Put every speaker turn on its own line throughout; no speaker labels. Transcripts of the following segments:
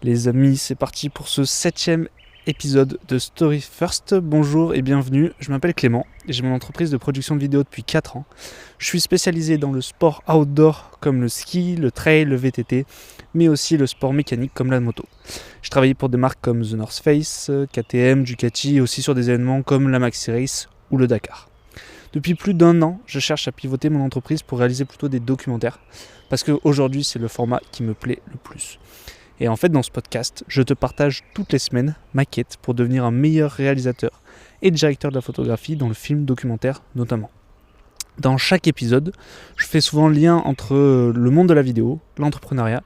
Les amis, c'est parti pour ce 7e épisode de Story First. Bonjour et bienvenue, je m'appelle Clément et j'ai mon entreprise de production de vidéos depuis 4 ans. Je suis spécialisé dans le sport outdoor comme le ski, le trail, le VTT, mais aussi le sport mécanique comme la moto. J'ai travaillé pour des marques comme The North Face, KTM, Ducati et aussi sur des événements comme la Maxi Race ou le Dakar. Depuis plus d'1 an, je cherche à pivoter mon entreprise pour réaliser plutôt des documentaires parce qu'aujourd'hui c'est le format qui me plaît le plus. Et en fait, dans ce podcast, je te partage toutes les semaines ma quête pour devenir un meilleur réalisateur et directeur de la photographie dans le film documentaire notamment. Dans chaque épisode, je fais souvent le lien entre le monde de la vidéo, l'entrepreneuriat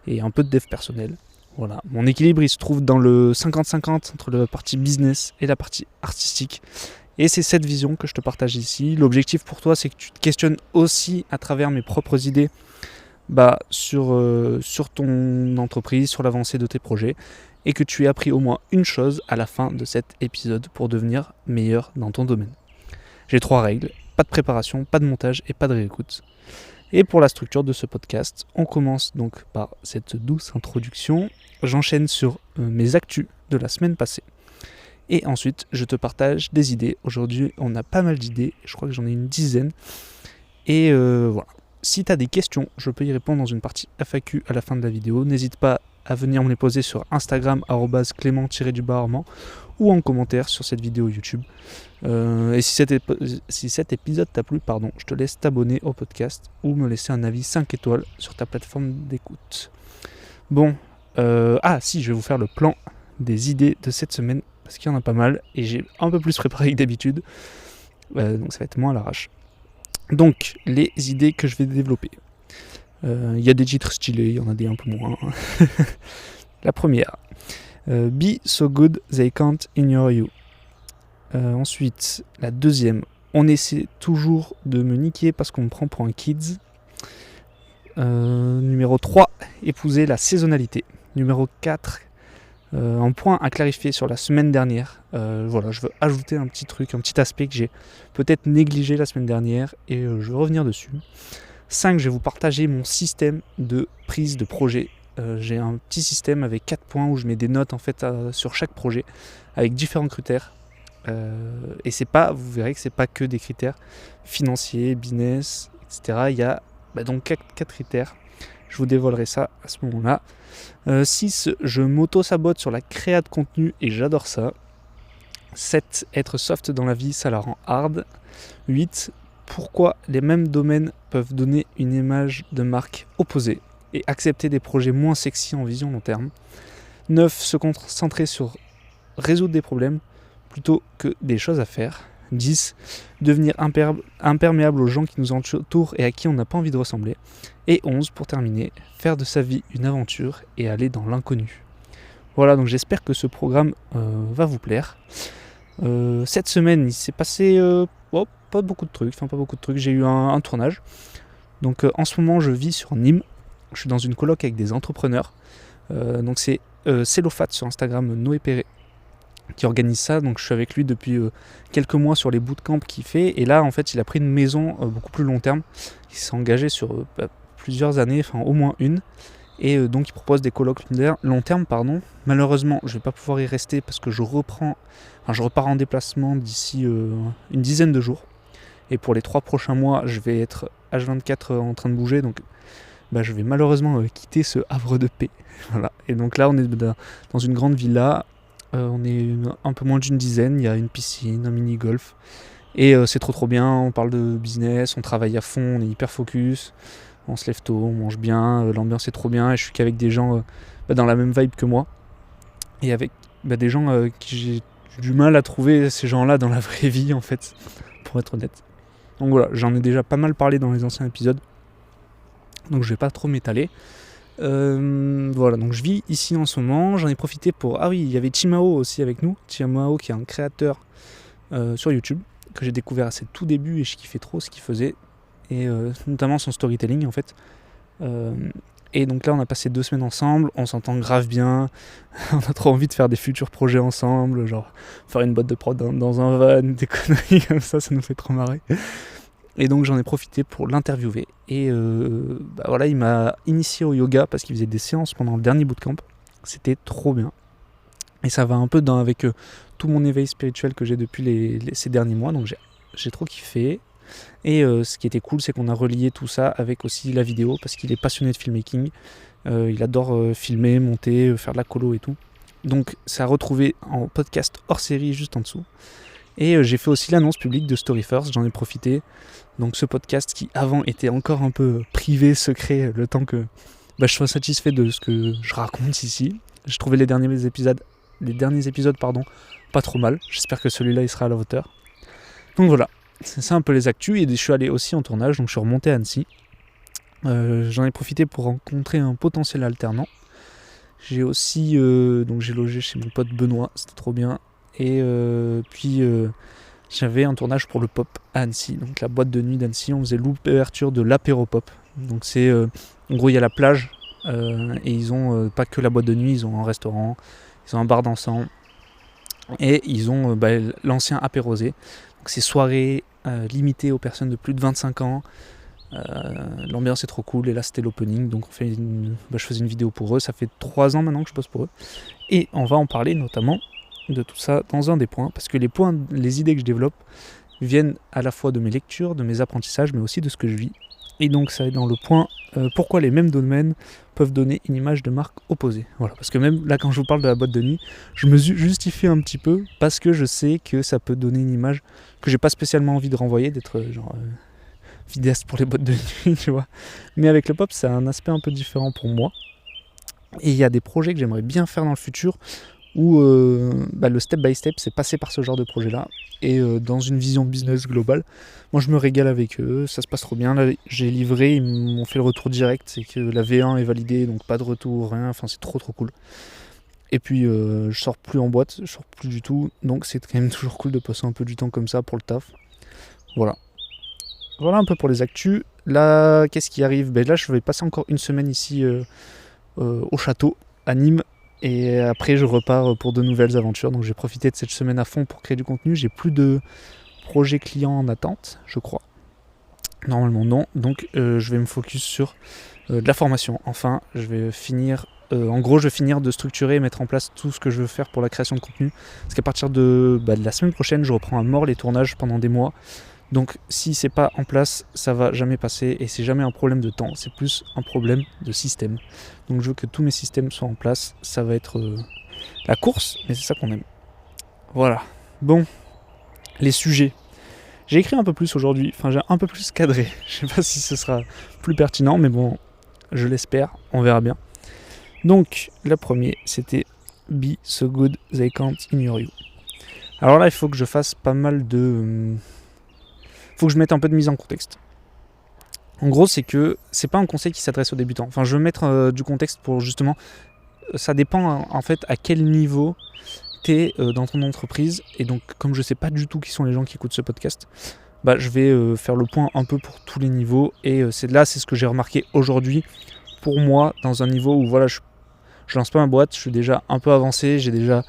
et un peu de dev personnel. Voilà. Mon équilibre, il se trouve dans le 50-50 entre la partie business et la partie artistique. Et c'est cette vision que je te partage ici. L'objectif pour toi, c'est que tu te questionnes aussi à travers mes propres idées sur ton entreprise, sur l'avancée de tes projets, et que tu aies appris au moins une chose à la fin de cet épisode pour devenir meilleur dans ton domaine. J'ai 3 règles, pas de préparation, pas de montage et pas de réécoute. Et pour la structure de ce podcast, on commence donc par cette douce introduction. J'enchaîne sur mes actus de la semaine passée. Et ensuite, je te partage des idées. Aujourd'hui, on a pas mal d'idées, je crois que j'en ai une dizaine. Et voilà. Si tu as des questions, je peux y répondre dans une partie FAQ à la fin de la vidéo. N'hésite pas à venir me les poser sur Instagram @clément_armand ou en commentaire sur cette vidéo YouTube. Et si cet épisode t'a plu, je te laisse t'abonner au podcast ou me laisser un avis 5 étoiles sur ta plateforme d'écoute. Bon, je vais vous faire le plan des idées de cette semaine parce qu'il y en a pas mal et j'ai un peu plus préparé que d'habitude. Donc ça va être moins à l'arrache. Donc, les idées que je vais développer. Il y a des titres stylés, il y en a des un peu moins. La première. Be so good they can't ignore you. Ensuite, la deuxième. On essaie toujours de me niquer parce qu'on me prend pour un kids. Numéro 3. Épouser la saisonnalité. Numéro 4. Un point à clarifier sur la semaine dernière. Je veux ajouter un petit truc, un petit aspect que j'ai peut-être négligé la semaine dernière et je vais revenir dessus. 5, je vais vous partager mon système de prise de projet. J'ai un petit système avec 4 points où je mets des notes en fait sur chaque projet avec différents critères. Et vous verrez que c'est pas que des critères financiers, business, etc. Il y a donc 4 critères. Je vous dévoilerai ça à ce moment-là. 6, je m'auto-sabote sur la créa de contenu et j'adore ça. 7, être soft dans la vie, ça la rend hard. 8, pourquoi les mêmes domaines peuvent donner une image de marque opposée et accepter des projets moins sexy en vision long terme. 9, se concentrer sur résoudre des problèmes plutôt que des choses à faire. 10, devenir imperméable aux gens qui nous entourent et à qui on n'a pas envie de ressembler. Et 11, pour terminer, faire de sa vie une aventure et aller dans l'inconnu. Voilà, donc j'espère que ce programme va vous plaire. Cette semaine, il s'est passé pas beaucoup de trucs. J'ai eu un tournage. Donc en ce moment, je vis sur Nîmes. Je suis dans une coloc avec des entrepreneurs. Donc c'est Cellophat sur Instagram, Noé Perret, qui organise ça. Donc je suis avec lui depuis quelques mois sur les bootcamps qu'il fait. Et là, en fait, il a pris une maison beaucoup plus long terme. Il s'est engagé sur plusieurs années, au moins une. Et donc il propose des colloques long terme. Malheureusement, je ne vais pas pouvoir y rester parce que je repars en déplacement d'ici une dizaine de jours. Et pour les 3 prochains mois, je vais être H24 en train de bouger. Donc je vais malheureusement quitter ce havre de paix. Voilà. Et donc là, on est dans une grande villa. On est un peu moins d'une dizaine. Il y a une piscine, un mini-golf. Et c'est trop bien. On parle de business, on travaille à fond, on est hyper focus. On se lève tôt, on mange bien, l'ambiance est trop bien. Et je suis qu'avec des gens dans la même vibe que moi. Et avec des gens qui j'ai du mal à trouver ces gens-là dans la vraie vie, en fait, pour être honnête. Donc voilà, j'en ai déjà pas mal parlé dans les anciens épisodes. Donc je vais pas trop m'étaler. Donc je vis ici en ce moment. J'en ai profité pour... Ah oui, il y avait Chimao aussi avec nous. Chimao qui est un créateur sur YouTube que j'ai découvert à ses tout débuts et je kiffais trop ce qu'il faisait. Et notamment son storytelling en fait. Et donc là on a passé 2 semaines ensemble, on s'entend grave bien, on a trop envie de faire des futurs projets ensemble, genre faire une boîte de prod dans un van, des conneries comme ça nous fait trop marrer. Et donc j'en ai profité pour l'interviewer. Et il m'a initié au yoga parce qu'il faisait des séances pendant le dernier bootcamp. C'était trop bien. Et ça va un peu avec tout mon éveil spirituel que j'ai depuis ces derniers mois. Donc j'ai trop kiffé. Et ce qui était cool, c'est qu'on a relié tout ça avec aussi la vidéo, parce qu'il est passionné de filmmaking. Il adore filmer, monter, faire de la colo et tout. Donc c'est à retrouver en podcast hors série juste en dessous. Et j'ai fait aussi l'annonce publique de Story First, j'en ai profité. Donc ce podcast qui avant était encore un peu privé, secret, le temps que je sois satisfait de ce que je raconte ici. Je trouvais les derniers épisodes pas trop mal. J'espère que celui-là il sera à la hauteur. Donc voilà, c'est ça un peu les actus. Et je suis allé aussi en tournage, donc je suis remonté à Annecy. J'en ai profité pour rencontrer un potentiel alternant. J'ai aussi donc j'ai logé chez mon pote Benoît, c'était trop bien. Et puis j'avais un tournage pour le Pop à Annecy, donc la boîte de nuit d'Annecy. On faisait l'ouverture de l'apéro Pop. Donc c'est en gros il y a la plage et ils ont pas que la boîte de nuit, ils ont un restaurant, ils ont un bar dansant et ils ont l'ancien apérosé. Donc c'est soirée limitée aux personnes de plus de 25 ans. L'ambiance est trop cool et là c'était l'opening, donc je faisais une vidéo pour eux. Ça fait 3 ans maintenant que je bosse pour eux et on va en parler notamment de tout ça dans un des points, parce que les idées que je développe viennent à la fois de mes lectures, de mes apprentissages, mais aussi de ce que je vis. Et donc ça est dans le point pourquoi les mêmes domaines peuvent donner une image de marque opposée. Voilà, parce que même là quand je vous parle de la boîte de nuit, je me justifie un petit peu parce que je sais que ça peut donner une image que j'ai pas spécialement envie de renvoyer, d'être vidéaste pour les boîtes de nuit, tu vois. Mais avec le pop, c'est un aspect un peu différent pour moi. Et il y a des projets que j'aimerais bien faire dans le futur où le step by step, c'est passer par ce genre de projet-là. Et dans une vision business globale, moi je me régale avec eux, ça se passe trop bien. Là, j'ai livré, ils m'ont fait le retour direct, c'est que la V1 est validée, donc pas de retour, rien, enfin c'est trop cool. Et puis je sors plus en boîte, je sors plus du tout, donc c'est quand même toujours cool de passer un peu du temps comme ça pour le taf. Voilà un peu pour les actus. Là, qu'est-ce qui arrive ? Là, je vais passer encore une semaine ici au château, à Nîmes. Et après, je repars pour de nouvelles aventures. Donc, j'ai profité de cette semaine à fond pour créer du contenu. J'ai plus de projets clients en attente, je crois. Normalement, non. Donc, je vais me focus sur de la formation. Enfin, je vais finir... en gros, je vais finir de structurer et mettre en place tout ce que je veux faire pour la création de contenu. Parce qu'à partir de la semaine prochaine, je reprends à mort les tournages pendant des mois. Donc si c'est pas en place, ça va jamais passer et c'est jamais un problème de temps, c'est plus un problème de système. Donc je veux que tous mes systèmes soient en place, ça va être la course, mais c'est ça qu'on aime. Voilà. Bon, les sujets. J'ai écrit un peu plus aujourd'hui, enfin j'ai un peu plus cadré. Je sais pas si ce sera plus pertinent, mais bon, je l'espère, on verra bien. Donc, le premier, c'était Be so good they can't ignore you. Alors là, il faut que je fasse pas mal de... faut que je mette un peu de mise en contexte. En gros, c'est que c'est pas un conseil qui s'adresse aux débutants. Enfin, je veux mettre du contexte pour justement... Ça dépend en fait à quel niveau t'es dans ton entreprise. Et donc, comme je sais pas du tout qui sont les gens qui écoutent ce podcast, je vais faire le point un peu pour tous les niveaux. Et c'est ce que j'ai remarqué aujourd'hui pour moi, dans un niveau où voilà, je lance pas ma boîte, je suis déjà un peu avancé, j'ai déjà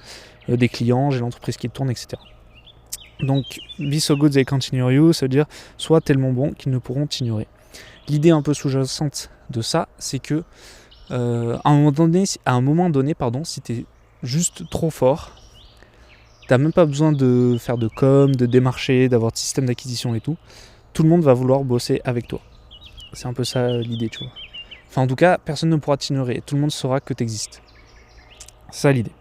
des clients, j'ai l'entreprise qui tourne, etc. Donc, be so good they can't ignore you, ça veut dire sois tellement bon qu'ils ne pourront t'ignorer. L'idée un peu sous-jacente de ça, c'est que à un moment donné, si t'es juste trop fort, t'as même pas besoin de faire de com, de démarcher, d'avoir de système d'acquisition et tout. Tout le monde va vouloir bosser avec toi. C'est un peu ça l'idée, tu vois. Enfin, en tout cas, personne ne pourra t'ignorer. Tout le monde saura que t'existes. C'est ça l'idée.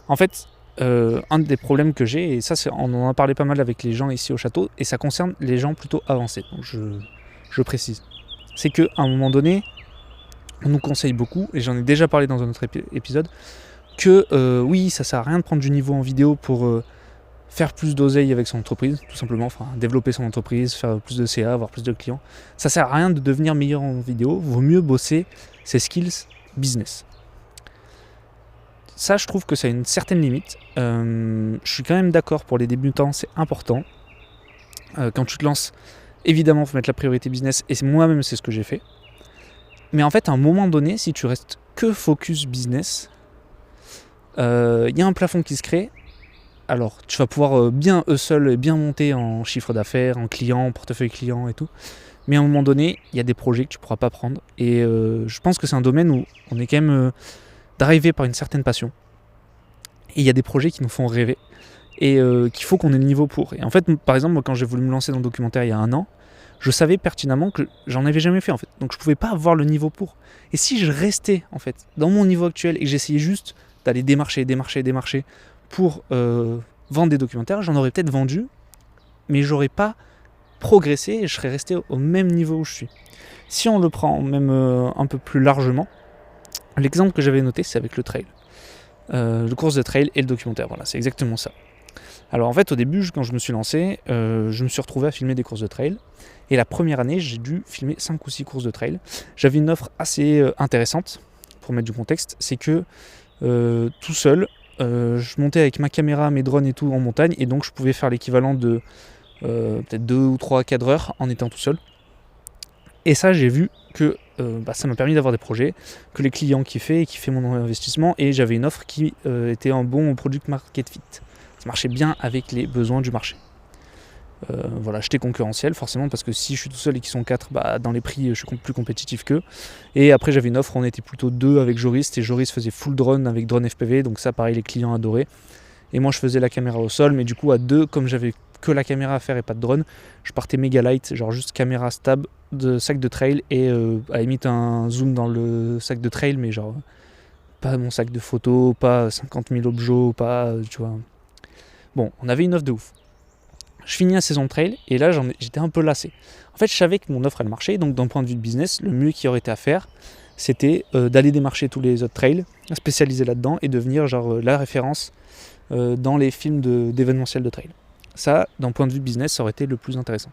En fait, un des problèmes que j'ai, et ça on en a parlé pas mal avec les gens ici au château, et ça concerne les gens plutôt avancés, donc je précise, c'est qu'à un moment donné, on nous conseille beaucoup, et j'en ai déjà parlé dans un autre épisode, que oui, ça sert à rien de prendre du niveau en vidéo pour faire plus d'oseille avec son entreprise, tout simplement, enfin développer son entreprise, faire plus de CA, avoir plus de clients. Ça sert à rien de devenir meilleur en vidéo, vaut mieux bosser ses skills business. Ça, je trouve que ça a une certaine limite. Je suis quand même d'accord, pour les débutants, c'est important. Quand tu te lances, évidemment, il faut mettre la priorité business, et moi-même, c'est ce que j'ai fait. Mais en fait, à un moment donné, si tu restes que focus business, y a un plafond qui se crée. Alors, tu vas pouvoir bien hustle et bien monter en chiffre d'affaires, en clients, en portefeuille client et tout. Mais à un moment donné, il y a des projets que tu ne pourras pas prendre. Et je pense que c'est un domaine où on est quand même... d'arriver par une certaine passion. Et il y a des projets qui nous font rêver et qu'il faut qu'on ait le niveau pour. Et en fait, par exemple, moi, quand j'ai voulu me lancer dans le documentaire il y a 1 an, je savais pertinemment que j'en avais jamais fait en fait. Donc je pouvais pas avoir le niveau pour. Et si je restais en fait dans mon niveau actuel et que j'essayais juste d'aller démarcher pour vendre des documentaires, j'en aurais peut-être vendu, mais j'aurais pas progressé et je serais resté au même niveau où je suis. Si on le prend même un peu plus largement, l'exemple que j'avais noté, c'est avec le trail. Le course de trail et le documentaire, voilà, c'est exactement ça. Alors en fait, au début, quand je me suis lancé, je me suis retrouvé à filmer des courses de trail. Et la première année, j'ai dû filmer 5 ou 6 courses de trail. J'avais une offre assez intéressante, pour mettre du contexte, c'est que tout seul, je montais avec ma caméra, mes drones et tout en montagne, et donc je pouvais faire l'équivalent de peut-être 2 ou 3 cadreurs en étant tout seul. Et ça, j'ai vu que ça m'a permis d'avoir des projets, que les clients kiffaient mon investissement, et j'avais une offre qui était un bon product market fit. Ça marchait bien avec les besoins du marché. Voilà, j'étais concurrentiel forcément parce que si je suis tout seul et qu'ils sont 4, dans les prix je suis plus compétitif qu'eux. Et après j'avais une offre où on était plutôt 2 avec Joris, et Joris faisait full drone avec drone FPV, donc ça pareil les clients adoraient. Et moi je faisais la caméra au sol, mais du coup à 2, comme j'avais que la caméra à faire et pas de drone, je partais méga light, genre juste caméra stab de sac de trail et à la limite un zoom dans le sac de trail, mais genre pas mon sac de photos, pas 50 000 objets, pas tu vois. Bon, on avait une offre de ouf. Je finis la saison de trail et là j'étais un peu lassé. En fait, je savais que mon offre elle marchait, donc d'un point de vue de business, le mieux qui aurait été à faire, c'était d'aller démarcher tous les autres trails, spécialiser là-dedans et devenir genre la référence dans les films d'événementiel de trail. Ça, d'un point de vue business, ça aurait été le plus intéressant.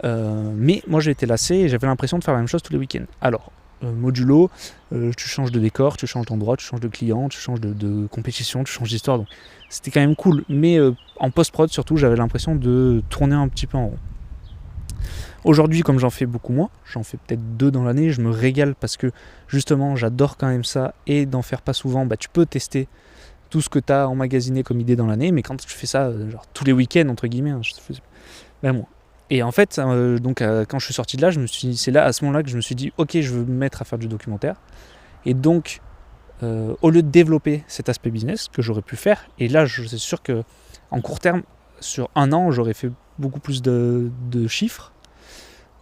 Mais moi j'ai été lassé et j'avais l'impression de faire la même chose tous les week-ends. Alors, modulo, tu changes de décor, tu changes d'endroit, tu changes de client, tu changes de compétition, tu changes d'histoire, donc c'était quand même cool, mais en post-prod surtout j'avais l'impression de tourner un petit peu en rond. Aujourd'hui, comme j'en fais beaucoup moins, j'en fais peut-être 2 dans l'année, je me régale parce que justement j'adore quand même ça, et d'en faire pas souvent, tu peux tester tout ce que tu as emmagasiné comme idée dans l'année, mais quand tu fais ça genre tous les week-ends entre guillemets, moins. Et en fait, quand je suis sorti de là, c'est là à ce moment-là que je me suis dit ok, je veux me mettre à faire du documentaire. Et donc au lieu de développer cet aspect business que j'aurais pu faire, et là je suis sûr que en court terme, sur 1 an, j'aurais fait beaucoup plus de chiffres.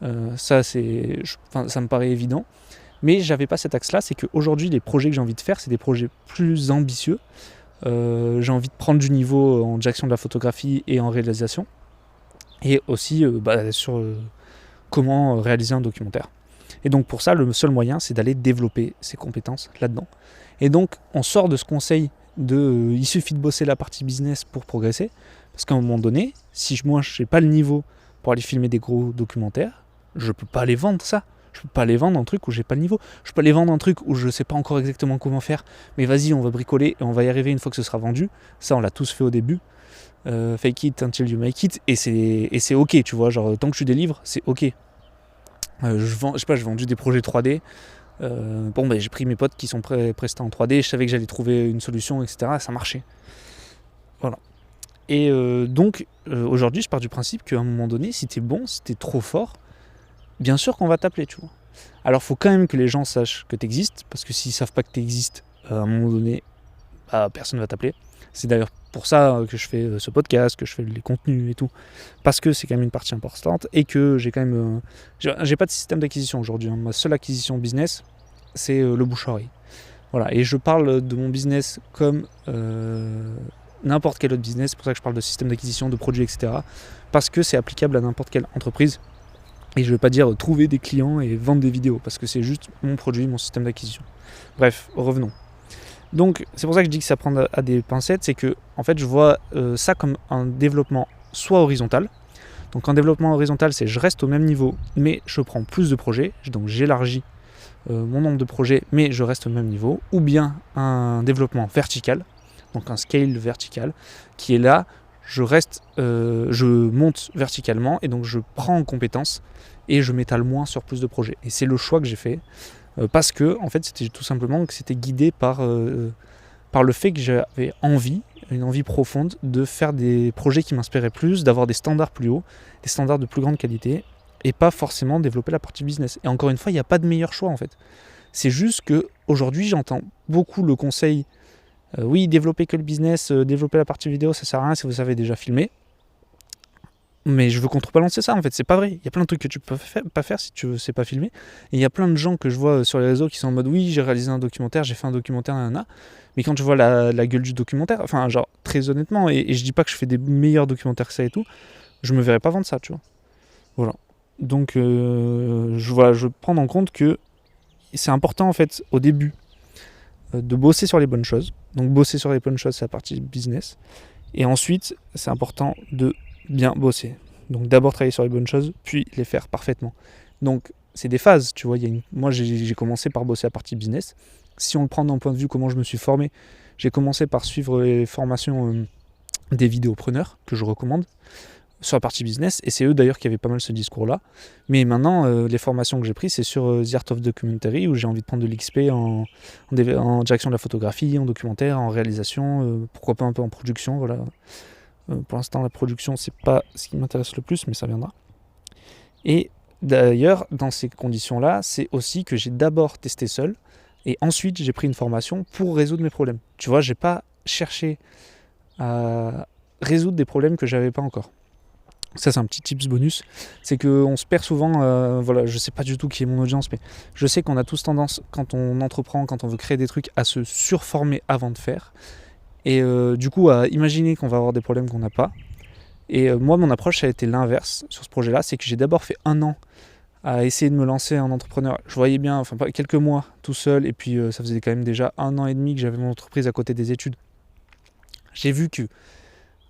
Ça me paraît évident. Mais j'avais pas cet axe-là, c'est qu'aujourd'hui les projets que j'ai envie de faire, c'est des projets plus ambitieux. J'ai envie de prendre du niveau en direction de la photographie et en réalisation. Et aussi sur comment réaliser un documentaire. Et donc pour ça, le seul moyen, c'est d'aller développer ses compétences là-dedans. Et donc on sort de ce conseil il suffit de bosser la partie business pour progresser, parce qu'à un moment donné, si moi je n'ai pas le niveau pour aller filmer des gros documentaires, je peux pas les vendre ça. Je peux pas les vendre un truc où j'ai pas le niveau. Je peux les vendre un truc où je sais pas encore exactement comment faire, mais vas-y, on va bricoler et on va y arriver une fois que ce sera vendu. Ça, on l'a tous fait au début. Fake it until you make it, et c'est ok, tu vois, genre tant que tu délivres, c'est ok. J'ai vendu des projets 3D. J'ai pris mes potes qui sont prestés en 3D, je savais que j'allais trouver une solution, etc. Ça marchait. Voilà. Et aujourd'hui, je pars du principe qu'à un moment donné, si t'es bon, si t'es trop fort, bien sûr qu'on va t'appeler, tu vois. Alors, faut quand même que les gens sachent que t'existes, parce que s'ils savent pas que t'existes, à un moment donné, personne va t'appeler. C'est d'ailleurs pour ça que je fais ce podcast, que je fais les contenus et tout, parce que c'est quand même une partie importante, et que j'ai quand même j'ai pas de système d'acquisition aujourd'hui, hein. Ma seule acquisition business, c'est le bouche-oreille. Voilà, et je parle de mon business comme n'importe quel autre business. C'est pour ça que je parle de système d'acquisition, de produits, etc., parce que c'est applicable à n'importe quelle entreprise. Et je ne vais pas dire trouver des clients et vendre des vidéos, parce que c'est juste mon produit, mon système d'acquisition. Bref, revenons. Donc c'est pour ça que je dis que ça prend à des pincettes, c'est que en fait je vois ça comme un développement soit horizontal. Donc un développement horizontal, c'est je reste au même niveau, mais je prends plus de projets, donc j'élargis mon nombre de projets, mais je reste au même niveau. Ou bien un développement vertical, donc un scale vertical, qui est là, je monte verticalement, et donc je prends en compétences et je m'étale moins sur plus de projets. Et c'est le choix que j'ai fait. Parce que en fait c'était tout simplement que c'était guidé par le fait que j'avais une envie profonde de faire des projets qui m'inspiraient plus, d'avoir des standards plus hauts, des standards de plus grande qualité, et pas forcément développer la partie business. Et encore une fois, il n'y a pas de meilleur choix en fait. C'est juste qu'aujourd'hui, j'entends beaucoup le conseil oui, développer que le business, développer la partie vidéo, ça sert à rien si vous savez déjà filmer. Mais je veux contrebalancer ça, en fait, c'est pas vrai. Il y a plein de trucs que tu peux pas faire si tu sais pas filmer. Et il y a plein de gens que je vois sur les réseaux qui sont en mode oui, j'ai réalisé un documentaire, j'ai fait un documentaire, nanana. Mais quand je vois la gueule du documentaire, enfin, genre, très honnêtement, et je dis pas que je fais des meilleurs documentaires que ça et tout, je me verrais pas vendre ça, tu vois. Voilà. Donc, je veux prendre en compte que c'est important, en fait, au début, de bosser sur les bonnes choses. Donc, bosser sur les bonnes choses, c'est la partie business. Et ensuite, c'est important de bien bosser. Donc d'abord travailler sur les bonnes choses, puis les faire parfaitement. Donc c'est des phases, tu vois. Moi j'ai commencé par bosser la partie business. Si on le prend d'un point de vue comment je me suis formé, j'ai commencé par suivre les formations des vidéopreneurs que je recommande sur la partie business, et c'est eux d'ailleurs qui avaient pas mal ce discours-là. Mais maintenant, les formations que j'ai prises, c'est sur The Art of Documentary, où j'ai envie de prendre de l'XP en direction de la photographie, en documentaire, en réalisation, pourquoi pas un peu en production, voilà. Pour l'instant, la production, c'est pas ce qui m'intéresse le plus, mais ça viendra. Et d'ailleurs, dans ces conditions-là, c'est aussi que j'ai d'abord testé seul, et ensuite j'ai pris une formation pour résoudre mes problèmes. Tu vois, j'ai pas cherché à résoudre des problèmes que j'avais pas encore. Ça, c'est un petit tips bonus. C'est qu'on se perd souvent, voilà, je sais pas du tout qui est mon audience, mais je sais qu'on a tous tendance, quand on entreprend, quand on veut créer des trucs, à se surformer avant de faire. Et du coup, à imaginer qu'on va avoir des problèmes qu'on n'a pas. Et moi, mon approche, ça a été l'inverse sur ce projet-là. C'est que j'ai d'abord fait 1 an à essayer de me lancer en entrepreneur. Je voyais bien, enfin pas quelques mois tout seul. Et puis ça faisait quand même déjà 1 an et demi que j'avais mon entreprise à côté des études. J'ai vu que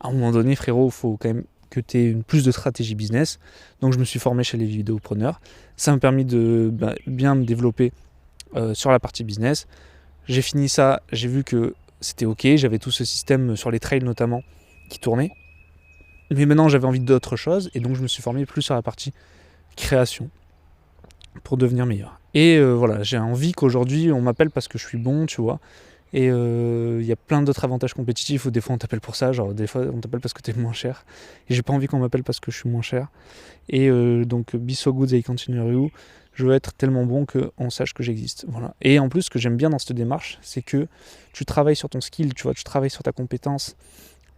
à un moment donné, frérot, il faut quand même que tu aies plus de stratégie business. Donc je me suis formé chez les vidéopreneurs. Ça m'a permis de bien me développer sur la partie business. J'ai fini ça, j'ai vu que c'était ok, j'avais tout ce système sur les trails notamment qui tournait. Mais maintenant j'avais envie d'autre chose, et donc je me suis formé plus sur la partie création pour devenir meilleur. Et voilà, j'ai envie qu'aujourd'hui on m'appelle parce que je suis bon, tu vois. Et il y a plein d'autres avantages compétitifs où des fois on t'appelle pour ça, genre des fois on t'appelle parce que t'es moins cher. Et j'ai pas envie qu'on m'appelle parce que je suis moins cher. Et donc be so good they continue you. Je veux être tellement bon qu'on sache que j'existe. Voilà. Et en plus, ce que j'aime bien dans cette démarche, c'est que tu travailles sur ton skill, tu vois, tu travailles sur ta compétence.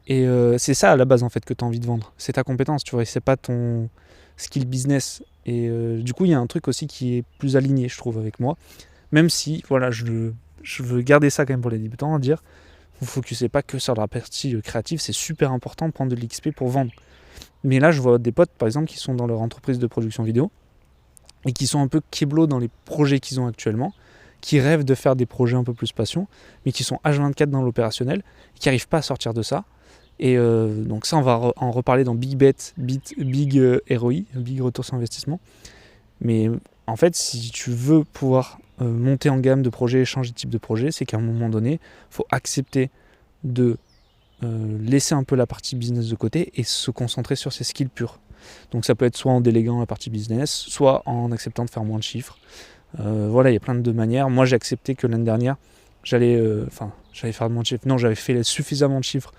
Et c'est ça à la base en fait que tu as envie de vendre. C'est ta compétence, tu vois, et c'est pas ton skill business. Et du coup, il y a un truc aussi qui est plus aligné, je trouve, avec moi. Même si, voilà, je veux garder ça quand même pour les débutants, à dire, vous ne focussez pas que sur la partie créative, c'est super important de prendre de l'XP pour vendre. Mais là, je vois des potes, par exemple, qui sont dans leur entreprise de production vidéo, et qui sont un peu kéblos dans les projets qu'ils ont actuellement, qui rêvent de faire des projets un peu plus passion, mais qui sont H24 dans l'opérationnel, et qui n'arrivent pas à sortir de ça. Et donc ça, on va en reparler dans Big Bet, Big ROI, Big Retour sur Investissement. Mais en fait, si tu veux pouvoir monter en gamme de projets, changer de type de projet, c'est qu'à un moment donné, il faut accepter de laisser un peu la partie business de côté et se concentrer sur ses skills purs. Donc ça peut être soit en déléguant la partie business, soit en acceptant de faire moins de chiffres. Voilà, il y a plein de manières. Moi, j'ai accepté que l'année dernière, j'allais faire moins de chiffres. Non, j'avais fait suffisamment de chiffres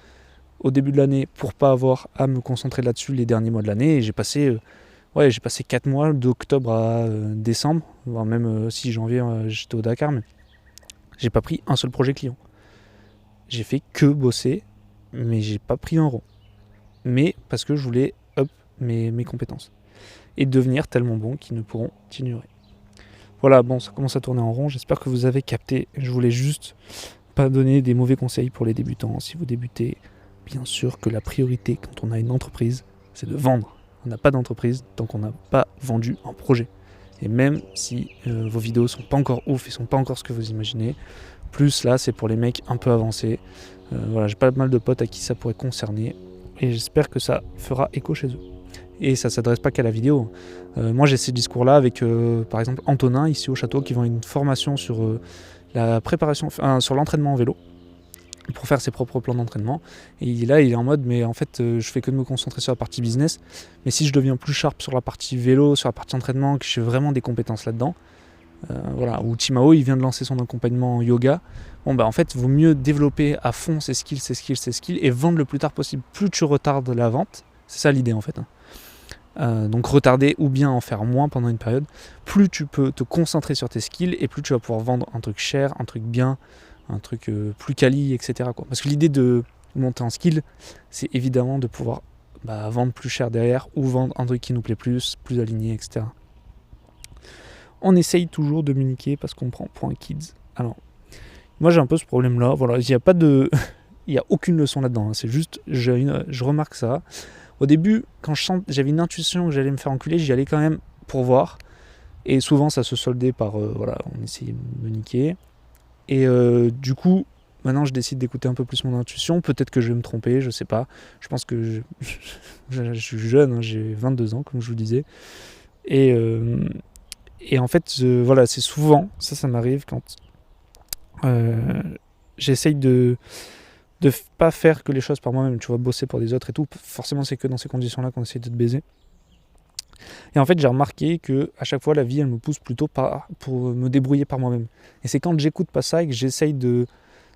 au début de l'année pour pas avoir à me concentrer là-dessus les derniers mois de l'année. Et j'ai passé 4 mois, d'octobre à décembre, voire même si janvier, j'étais au Dakar, mais j'ai pas pris un seul projet client. J'ai fait que bosser, mais j'ai pas pris un rond. Mais parce que je voulais up mes compétences. Et devenir tellement bon qu'ils ne pourront t'ignorer. Voilà, bon, ça commence à tourner en rond. J'espère que vous avez capté. Je voulais juste pas donner des mauvais conseils pour les débutants. Si vous débutez, bien sûr que la priorité quand on a une entreprise, c'est de vendre. On n'a pas d'entreprise tant qu'on n'a pas vendu un projet. Et même si vos vidéos sont pas encore ouf et sont pas encore ce que vous imaginez, plus là, c'est pour les mecs un peu avancés. Voilà, j'ai pas mal de potes à qui ça pourrait concerner. Et j'espère que ça fera écho chez eux. Et ça ne s'adresse pas qu'à la vidéo. Moi, j'ai ces discours-là avec, par exemple, Antonin, ici au château, qui vend une formation sur la préparation, sur l'entraînement en vélo, pour faire ses propres plans d'entraînement. Et là, il est en mode, mais en fait, je fais que de me concentrer sur la partie business. Mais si je deviens plus sharp sur la partie vélo, sur la partie entraînement, que j'ai vraiment des compétences là-dedans, voilà. Ou Timao, il vient de lancer son accompagnement en yoga. Bon, bah en fait, il vaut mieux développer à fond ses skills, et vendre le plus tard possible. Plus tu retardes la vente, c'est ça l'idée en fait. donc retarder ou bien en faire moins pendant une période, plus tu peux te concentrer sur tes skills et plus tu vas pouvoir vendre un truc cher, un truc bien, un truc plus quali, etc. quoi. Parce que l'idée de monter en skill, c'est évidemment de pouvoir vendre plus cher derrière ou vendre un truc qui nous plaît plus aligné, etc. On essaye toujours de communiquer parce qu'on prend point kids. Alors, moi j'ai un peu ce problème-là. Voilà, il n'y a pas de... il n'y a aucune leçon là-dedans. Hein. C'est juste, je remarque ça. Au début, quand j'avais une intuition que j'allais me faire enculer, j'y allais quand même pour voir. Et souvent, ça se soldait par, on essayait de me niquer. Et du coup, maintenant, je décide d'écouter un peu plus mon intuition. Peut-être que je vais me tromper, je sais pas. Je pense que je suis jeune, hein, j'ai 22 ans, comme je vous disais. Et en fait, c'est souvent, ça m'arrive quand j'essaye de pas faire que les choses par moi-même, tu vois, bosser pour des autres et tout. Forcément, c'est que dans ces conditions-là qu'on essaie de te baiser. Et en fait, j'ai remarqué que à chaque fois, la vie, elle me pousse plutôt pour me débrouiller par moi-même. Et c'est quand j'écoute pas ça et que j'essaye de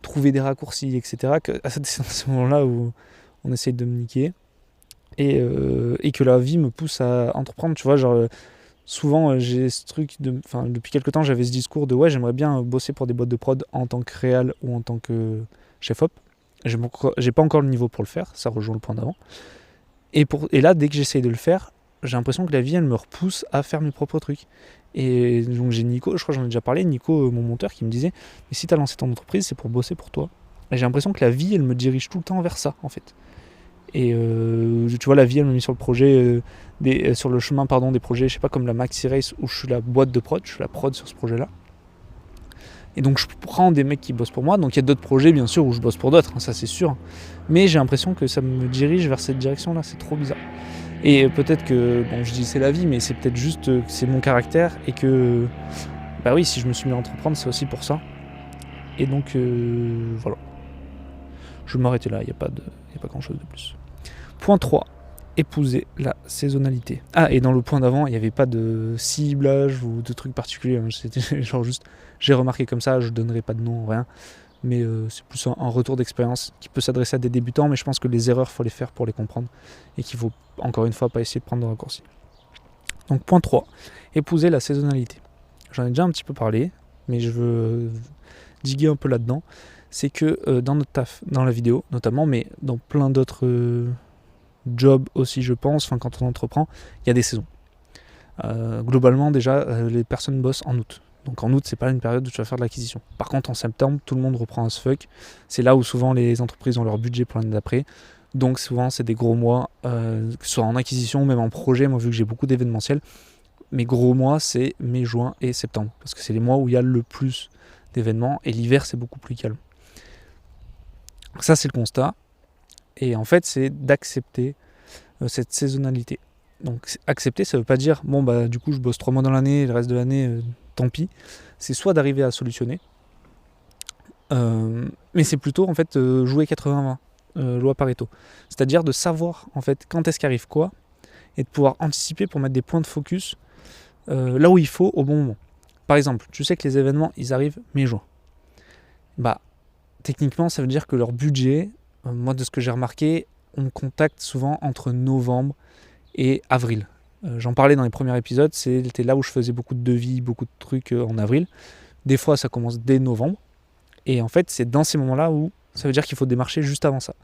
trouver des raccourcis, etc., que c'est dans ce moment-là où on essaye de me niquer. Et que la vie me pousse à entreprendre, tu vois, genre... Souvent, j'ai ce truc depuis quelques temps, j'avais ce discours de j'aimerais bien bosser pour des boîtes de prod en tant que réal ou en tant que chef op. J'ai pas encore le niveau pour le faire, ça rejoint le point d'avant. Et là, dès que j'essaye de le faire, j'ai l'impression que la vie, elle me repousse à faire mes propres trucs. Et donc j'ai Nico, je crois que j'en ai déjà parlé, Nico, mon monteur, qui me disait « Mais si t'as lancé ton entreprise, c'est pour bosser pour toi. » Et j'ai l'impression que la vie, elle me dirige tout le temps vers ça, en fait. Et tu vois, la vie, elle m'a mis sur le projet, sur le chemin des projets, je sais pas, comme la Maxi Race où je suis la boîte de prod, je suis la prod sur ce projet-là. Et donc je prends des mecs qui bossent pour moi, donc il y a d'autres projets bien sûr où je bosse pour d'autres, hein, ça c'est sûr. Mais j'ai l'impression que ça me dirige vers cette direction-là, c'est trop bizarre. Et peut-être que, je dis c'est la vie, mais c'est peut-être juste que c'est mon caractère et que, oui, si je me suis mis à entreprendre, c'est aussi pour ça. Et donc, voilà. Je vais m'arrêter là, il n'y a pas grand-chose de plus. Point 3, épouser la saisonnalité. Ah, et dans le point d'avant, il n'y avait pas de ciblage ou de trucs particuliers. Hein. C'était genre juste, j'ai remarqué comme ça, je ne donnerai pas de nom, rien. Mais c'est plus un retour d'expérience qui peut s'adresser à des débutants, mais je pense que les erreurs, il faut les faire pour les comprendre. Et qu'il ne faut, encore une fois, pas essayer de prendre de raccourcis. Donc point 3, épouser la saisonnalité. J'en ai déjà un petit peu parlé, mais je veux diguer un peu là-dedans. C'est que dans notre taf, dans la vidéo notamment, mais dans plein d'autres jobs aussi, je pense, quand on entreprend, il y a des saisons. Globalement, déjà, les personnes bossent en août. Donc en août, c'est pas une période où tu vas faire de l'acquisition. Par contre, en septembre, tout le monde reprend as fuck. C'est là où souvent les entreprises ont leur budget pour l'année d'après. Donc souvent, c'est des gros mois, que ce soit en acquisition ou même en projet. Moi, vu que j'ai beaucoup d'événementiels, mes gros mois, c'est mai, juin et septembre. Parce que c'est les mois où il y a le plus d'événements. Et l'hiver, c'est beaucoup plus calme. Ça, c'est le constat. Et en fait, c'est d'accepter cette saisonnalité. Donc accepter, ça veut pas dire du coup je bosse 3 mois dans l'année, le reste de l'année tant pis. C'est soit d'arriver à solutionner, mais c'est plutôt en fait jouer 80-20, loi Pareto. C'est-à-dire de savoir en fait quand est-ce qu'arrive quoi et de pouvoir anticiper pour mettre des points de focus là où il faut au bon moment. Par exemple, tu sais que les événements ils arrivent mai-juin. Techniquement ça veut dire que leur budget, moi de ce que j'ai remarqué, on me contacte souvent entre novembre et avril. J'en parlais dans les premiers épisodes, c'était là où je faisais beaucoup de devis, beaucoup de trucs en avril. Des fois, ça commence dès novembre. Et en fait, c'est dans ces moments-là où ça veut dire qu'il faut démarcher juste avant ça.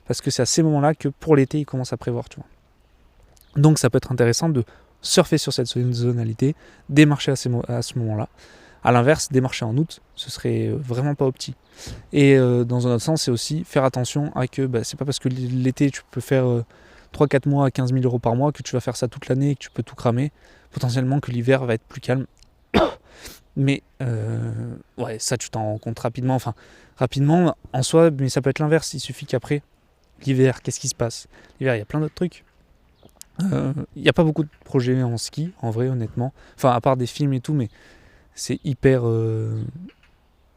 Parce que c'est à ces moments-là que pour l'été, ils commencent à prévoir. Tu vois. Donc, ça peut être intéressant de surfer sur cette saisonnalité, démarcher à ce moment-là. A l'inverse, démarcher en août, ce serait vraiment pas opti. Et dans un autre sens, c'est aussi faire attention à que c'est pas parce que l'été, tu peux faire 3-4 mois à 15 000 euros par mois que tu vas faire ça toute l'année et que tu peux tout cramer. Potentiellement que l'hiver va être plus calme. Mais ça tu t'en rends compte rapidement. Enfin, rapidement en soi, mais ça peut être l'inverse. Il suffit qu'après, l'hiver, qu'est-ce qui se passe ? L'hiver, il y a plein d'autres trucs. Il n'y a pas beaucoup de projets en ski, en vrai, honnêtement. Enfin, à part des films et tout, mais c'est hyper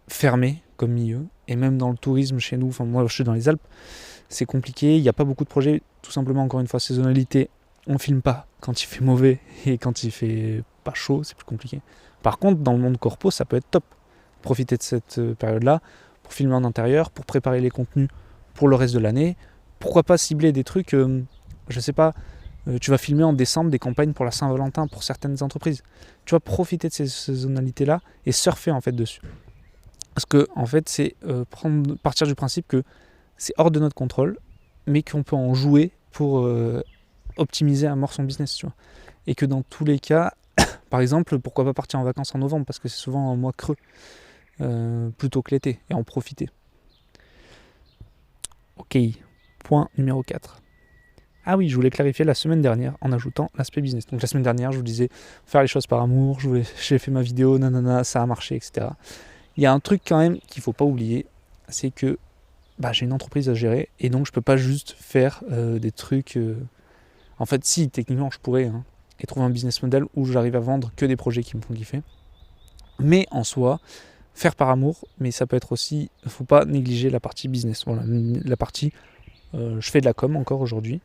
fermé comme milieu. Et même dans le tourisme chez nous, moi je suis dans les Alpes, c'est compliqué, il n'y a pas beaucoup de projets, tout simplement, encore une fois, saisonnalité, on filme pas quand il fait mauvais et quand il fait pas chaud, c'est plus compliqué. Par contre, dans le monde corpo, ça peut être top. Profiter de cette période-là pour filmer en intérieur, pour préparer les contenus pour le reste de l'année. Pourquoi pas cibler des trucs, je sais pas, Tu vas filmer en décembre des campagnes pour la Saint-Valentin pour certaines entreprises. Tu vas profiter de ces saisonnalités-là et surfer en fait dessus. Parce que en fait, c'est partir du principe que c'est hors de notre contrôle, mais qu'on peut en jouer pour optimiser à mort son business, tu vois. Et que dans tous les cas, par exemple, pourquoi pas partir en vacances en novembre, parce que c'est souvent un mois creux, plutôt que l'été, et en profiter. Ok, point numéro 4. Ah oui, je voulais clarifier la semaine dernière en ajoutant l'aspect business. Donc la semaine dernière, je vous disais faire les choses par amour, j'ai fait ma vidéo, nanana, ça a marché, etc. Il y a un truc quand même qu'il ne faut pas oublier, c'est que j'ai une entreprise à gérer et donc je ne peux pas juste faire des trucs... En fait, si, techniquement, je pourrais et trouver un business model où j'arrive à vendre que des projets qui me font kiffer. Mais en soi, faire par amour, mais ça peut être aussi... Il ne faut pas négliger la partie business. Voilà, la partie... je fais de la com encore aujourd'hui.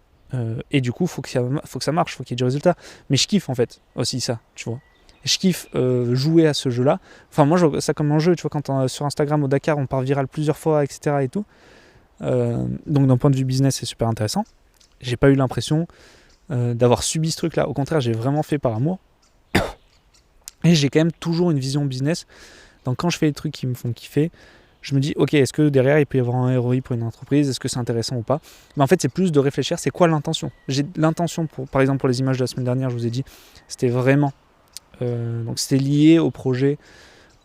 Et du coup, faut que ça marche, faut qu'il y ait du résultat. Mais je kiffe en fait aussi ça, tu vois. Je kiffe jouer à ce jeu-là. Enfin, moi, je vois ça comme un jeu, tu vois, quand sur Instagram au Dakar, on part viral plusieurs fois, etc. et tout. Donc, d'un point de vue business, c'est super intéressant. J'ai pas eu l'impression d'avoir subi ce truc-là. Au contraire, j'ai vraiment fait par amour. Et j'ai quand même toujours une vision business. Donc, quand je fais des trucs qui me font kiffer, je me dis, ok, est-ce que derrière, il peut y avoir un ROI pour une entreprise? Est-ce que c'est intéressant ou pas? Mais en fait, c'est plus de réfléchir, c'est quoi l'intention? J'ai l'intention, par exemple, pour les images de la semaine dernière, je vous ai dit, c'était vraiment... donc, c'était lié au projet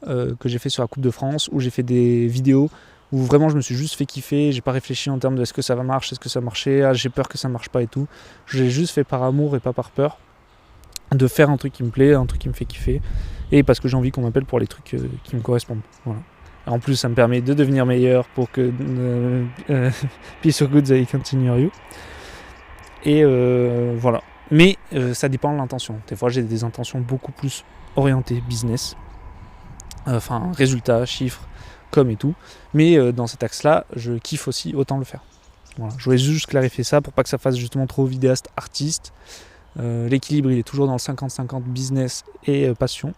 que j'ai fait sur la Coupe de France, où j'ai fait des vidéos, où vraiment, je me suis juste fait kiffer, j'ai pas réfléchi en termes de est-ce que ça va marcher, est-ce que ça marchait, j'ai peur que ça marche pas et tout. J'ai juste fait par amour et pas par peur, de faire un truc qui me plaît, un truc qui me fait kiffer, et parce que j'ai envie qu'on m'appelle pour les trucs qui me correspondent. Voilà. En plus, ça me permet de devenir meilleur pour que peace or good, I continue you. Et voilà. Mais ça dépend de l'intention. Des fois, j'ai des intentions beaucoup plus orientées business. Enfin, résultats, chiffres, com et tout. Mais dans cet axe-là, je kiffe aussi autant le faire. Voilà. Je voulais juste clarifier ça pour pas que ça fasse justement trop vidéaste, artiste. L'équilibre, il est toujours dans le 50-50 business et passion.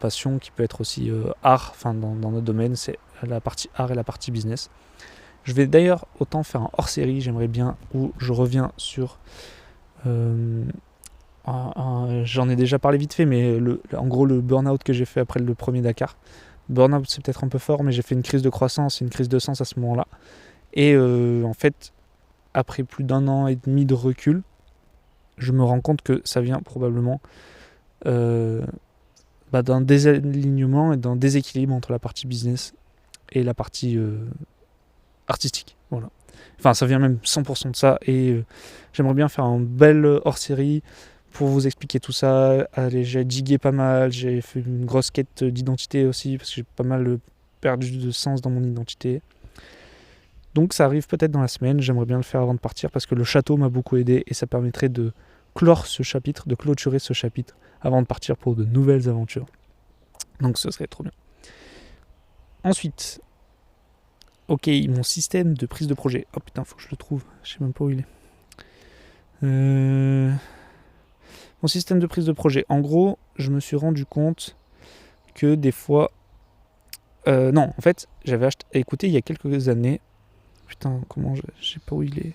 Passion qui peut être aussi art, enfin dans notre domaine, c'est la partie art et la partie business. Je vais d'ailleurs autant faire un hors-série, j'aimerais bien, où je reviens sur... j'en ai déjà parlé vite fait, mais en gros le burn-out que j'ai fait après le premier Dakar. Burn-out, c'est peut-être un peu fort, mais j'ai fait une crise de croissance et une crise de sens à ce moment-là. Et en fait, après plus d'1 an et demi de recul, je me rends compte que ça vient probablement... d'un désalignement et d'un déséquilibre entre la partie business et la partie artistique. Voilà. Enfin, ça vient même 100% de ça et j'aimerais bien faire un bel hors-série pour vous expliquer tout ça. Allez, j'ai digué pas mal, j'ai fait une grosse quête d'identité aussi parce que j'ai pas mal perdu de sens dans mon identité. Donc ça arrive peut-être dans la semaine, j'aimerais bien le faire avant de partir parce que le château m'a beaucoup aidé et ça permettrait de clore ce chapitre, de clôturer ce chapitre avant de partir pour de nouvelles aventures. Donc ce serait trop bien. Ensuite, ok, mon système de prise de projet. Oh putain, faut que je le trouve, je sais même pas où il est. Mon système de prise de projet. En gros, je me suis rendu compte que des fois... non, en fait, j'avais écouté il y a quelques années... Putain, comment je sais pas où il est.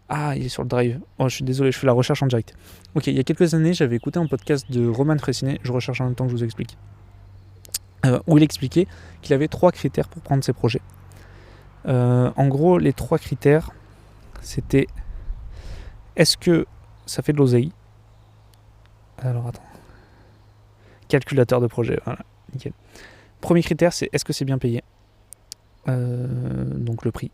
Ah, il est sur le drive. Oh, je suis désolé, je fais la recherche en direct. Ok, il y a quelques années, j'avais écouté un podcast de Roman Fressinet, je recherche en même temps que je vous explique, où il expliquait qu'il avait 3 critères pour prendre ses projets. En gros, les 3 critères, c'était est-ce que ça fait de l'oseille? Alors, attends. Calculateur de projet, voilà, nickel. Premier critère, c'est est-ce que c'est bien payé? Donc le prix.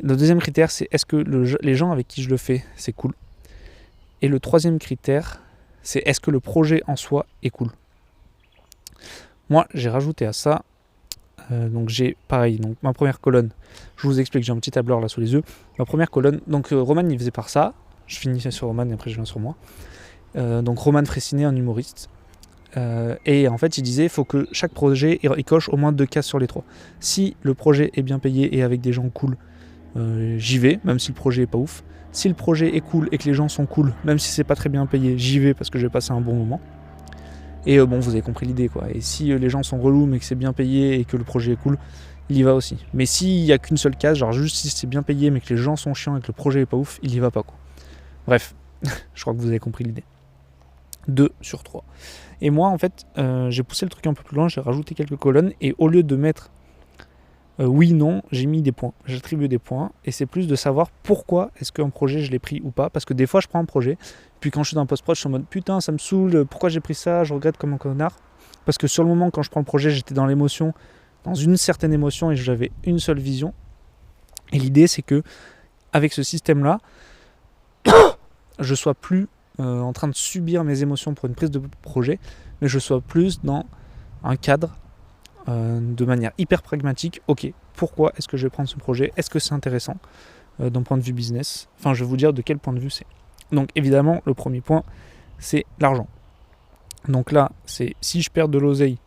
Le deuxième critère, c'est est-ce que les gens avec qui je le fais, c'est cool. Et le troisième critère, c'est est-ce que le projet en soi est cool. Moi, j'ai rajouté à ça, donc j'ai pareil, donc ma première colonne, je vous explique, j'ai un petit tableur là sous les yeux. Ma première colonne, donc Roman il faisait par ça, je finissais sur Roman et après je viens sur moi. Donc Roman Fressinet, un humoriste. Et en fait il disait il faut que chaque projet il coche au moins 2 cases sur les 3. Si le projet est bien payé et avec des gens cool, j'y vais, même si le projet est pas ouf. Si le projet est cool et que les gens sont cool, même si c'est pas très bien payé, j'y vais parce que je vais passer un bon moment. Et bon, vous avez compris l'idée quoi. Et si les gens sont relous mais que c'est bien payé et que le projet est cool, il y va aussi. Mais s'il y a qu'une seule case, genre juste si c'est bien payé mais que les gens sont chiants et que le projet est pas ouf, il y va pas quoi. Bref, je crois que vous avez compris l'idée. 2 sur 3. Et moi, en fait, j'ai poussé le truc un peu plus loin, j'ai rajouté quelques colonnes, et au lieu de mettre oui, non, j'ai mis des points. J'attribue des points, et c'est plus de savoir pourquoi est-ce qu'un projet, je l'ai pris ou pas, parce que des fois, je prends un projet, puis quand je suis dans un post-prod, je suis en mode putain, ça me saoule, pourquoi j'ai pris ça, je regrette comme un connard. Parce que sur le moment, quand je prends le projet, j'étais dans l'émotion, dans une certaine émotion, et j'avais une seule vision. Et l'idée, c'est que avec ce système-là, je sois plus en train de subir mes émotions pour une prise de projet, mais je sois plus dans un cadre de manière hyper pragmatique. Ok, pourquoi est-ce que je vais prendre ce projet? Est-ce que c'est intéressant d'un point de vue business? Enfin, je vais vous dire de quel point de vue c'est. Donc évidemment, le premier point, c'est l'argent. Donc là, c'est si je perds de l'oseille,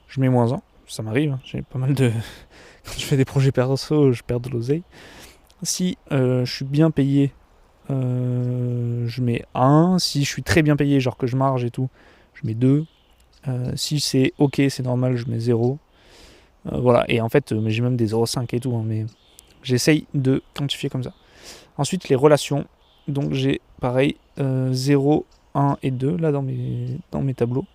je mets -1. Ça m'arrive, hein, j'ai pas mal de... Quand je fais des projets perso, je perds de l'oseille. Si je suis bien payé, je mets 1. Si je suis très bien payé, genre que je marge et tout, je mets 2. Si c'est ok, c'est normal, je mets 0. Voilà, et en fait, j'ai même des 0,5 et tout, hein, mais j'essaye de quantifier comme ça. Ensuite, les relations. Donc j'ai pareil 0, 1 et 2 là dans mes tableaux.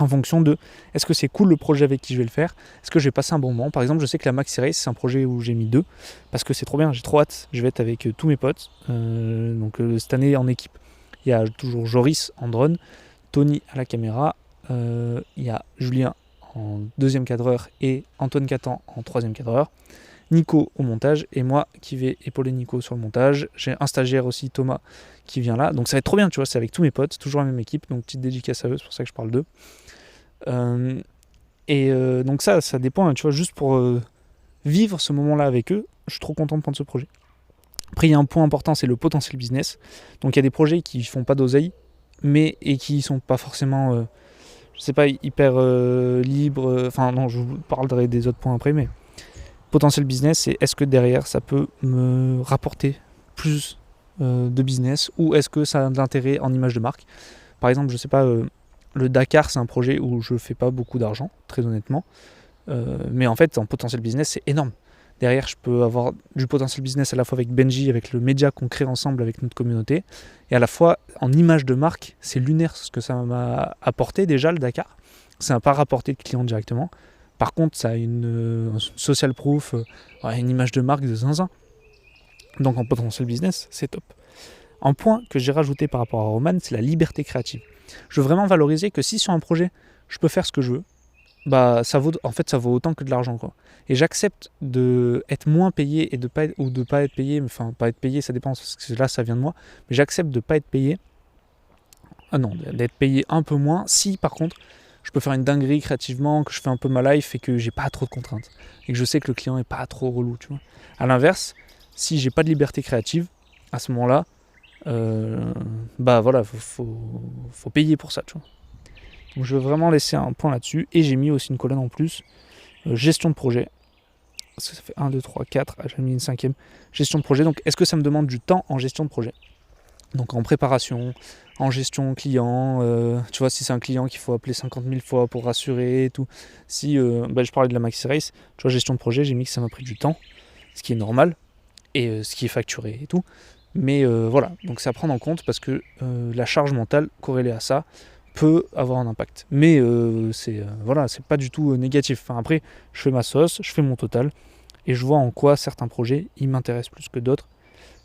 En fonction de est-ce que c'est cool le projet avec qui je vais le faire, est-ce que je vais passer un bon moment. Par exemple, je sais que la Maxi Race, c'est un projet où j'ai mis 2 parce que c'est trop bien, j'ai trop hâte. Je vais être avec tous mes potes. Donc cette année en équipe, il y a toujours Joris en drone, Tony à la caméra, il y a Julien en deuxième cadreur et Antoine Catan en troisième cadreur, Nico au montage et moi qui vais épauler Nico sur le montage. J'ai un stagiaire aussi, Thomas, qui vient là. Donc ça va être trop bien, tu vois, c'est avec tous mes potes, toujours la même équipe, donc petite dédicace à eux, c'est pour ça que je parle d'eux. Donc ça dépend, tu vois, juste pour vivre ce moment-là avec eux, je suis trop content de prendre ce projet. Après, il y a un point important, c'est le potentiel business. Donc il y a des projets qui font pas d'oseille, mais et qui sont pas forcément, je sais pas, hyper libres. Enfin non, je vous parlerai des autres points après, mais potentiel business, c'est est-ce que derrière ça peut me rapporter plus de business, ou est-ce que ça a de l'intérêt en image de marque. Par exemple, je sais pas, le Dakar, c'est un projet où je fais pas beaucoup d'argent, très honnêtement, mais en fait en potentiel business c'est énorme. Derrière, je peux avoir du potentiel business à la fois avec Benji, avec le média qu'on crée ensemble avec notre communauté, et à la fois en image de marque, c'est lunaire ce que ça m'a apporté déjà le Dakar. Ça n'a pas rapporté de clients directement. Par contre, ça a une social proof, une image de marque de zinzin. Donc en potentiel business, c'est top. Un point que j'ai rajouté par rapport à Roman, c'est la liberté créative. Je veux vraiment valoriser que si sur un projet, je peux faire ce que je veux, bah ça vaut autant que de l'argent, quoi. Et j'accepte d'être moins payé et de pas être payé, enfin pas être payé, ça dépend, parce que là ça vient de moi, mais j'accepte de pas être payé, d'être payé un peu moins si par contre je peux faire une dinguerie créativement, que je fais un peu ma life et que j'ai pas trop de contraintes. Et que je sais que le client est pas trop relou, tu vois. À l'inverse, si j'ai pas de liberté créative, à ce moment-là, bah voilà, faut payer pour ça, tu vois. Donc je veux vraiment laisser un point là-dessus. Et j'ai mis aussi une colonne en plus, gestion de projet. Parce que ça fait 1, 2, 3, 4, j'ai mis une 5e. Gestion de projet, donc est-ce que ça me demande du temps en gestion de projet? Donc en préparation, en gestion client, tu vois, si c'est un client qu'il faut appeler 50 000 fois pour rassurer et tout. Si je parlais de la Maxi Race, tu vois, gestion de projet, j'ai mis que ça m'a pris du temps, ce qui est normal, et ce qui est facturé et tout. Mais voilà, donc c'est à prendre en compte parce que la charge mentale corrélée à ça peut avoir un impact. Mais c'est pas du tout négatif. Enfin, après, je fais ma sauce, je fais mon total, et je vois en quoi certains projets, ils m'intéressent plus que d'autres.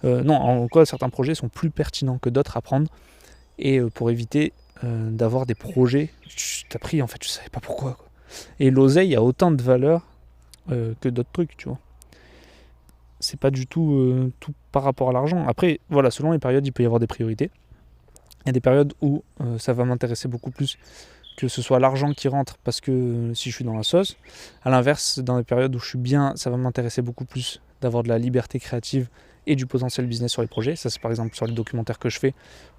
En quoi certains projets sont plus pertinents que d'autres à prendre, et pour éviter d'avoir des projets que tu t'as pris, en fait, tu savais pas pourquoi, quoi. Et l'oseille a autant de valeur que d'autres trucs, tu vois. C'est pas du tout tout par rapport à l'argent. Après, voilà, selon les périodes, il peut y avoir des priorités. Il y a des périodes où ça va m'intéresser beaucoup plus que ce soit l'argent qui rentre parce que si je suis dans la sauce. À l'inverse, dans les périodes où je suis bien, ça va m'intéresser beaucoup plus d'avoir de la liberté créative et du potentiel business sur les projets. Ça, c'est par exemple sur les documentaires que je fais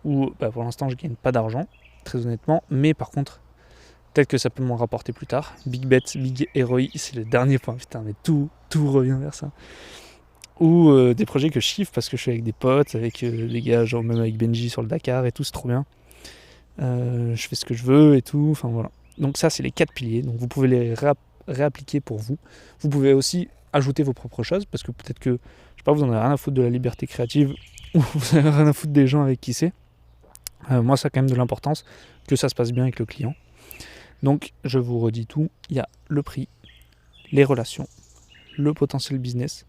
où pour l'instant, je gagne pas d'argent, très honnêtement. Mais par contre, peut-être que ça peut m'en rapporter plus tard. Big Bet, Big ROI, c'est le dernier point. Putain, mais tout revient vers ça. Ou des projets que je kiffe parce que je suis avec des potes, avec des gars, genre même avec Benji sur le Dakar et tout, c'est trop bien. Je fais ce que je veux et tout, enfin voilà. Donc ça, c'est les 4 piliers, donc vous pouvez les réappliquer pour vous. Vous pouvez aussi ajouter vos propres choses parce que peut-être que, je sais pas, vous en avez rien à foutre de la liberté créative ou vous avez rien à foutre des gens avec qui c'est. Moi, ça a quand même de l'importance que ça se passe bien avec le client. Donc, je vous redis tout. Il y a le prix, les relations, le potentiel business,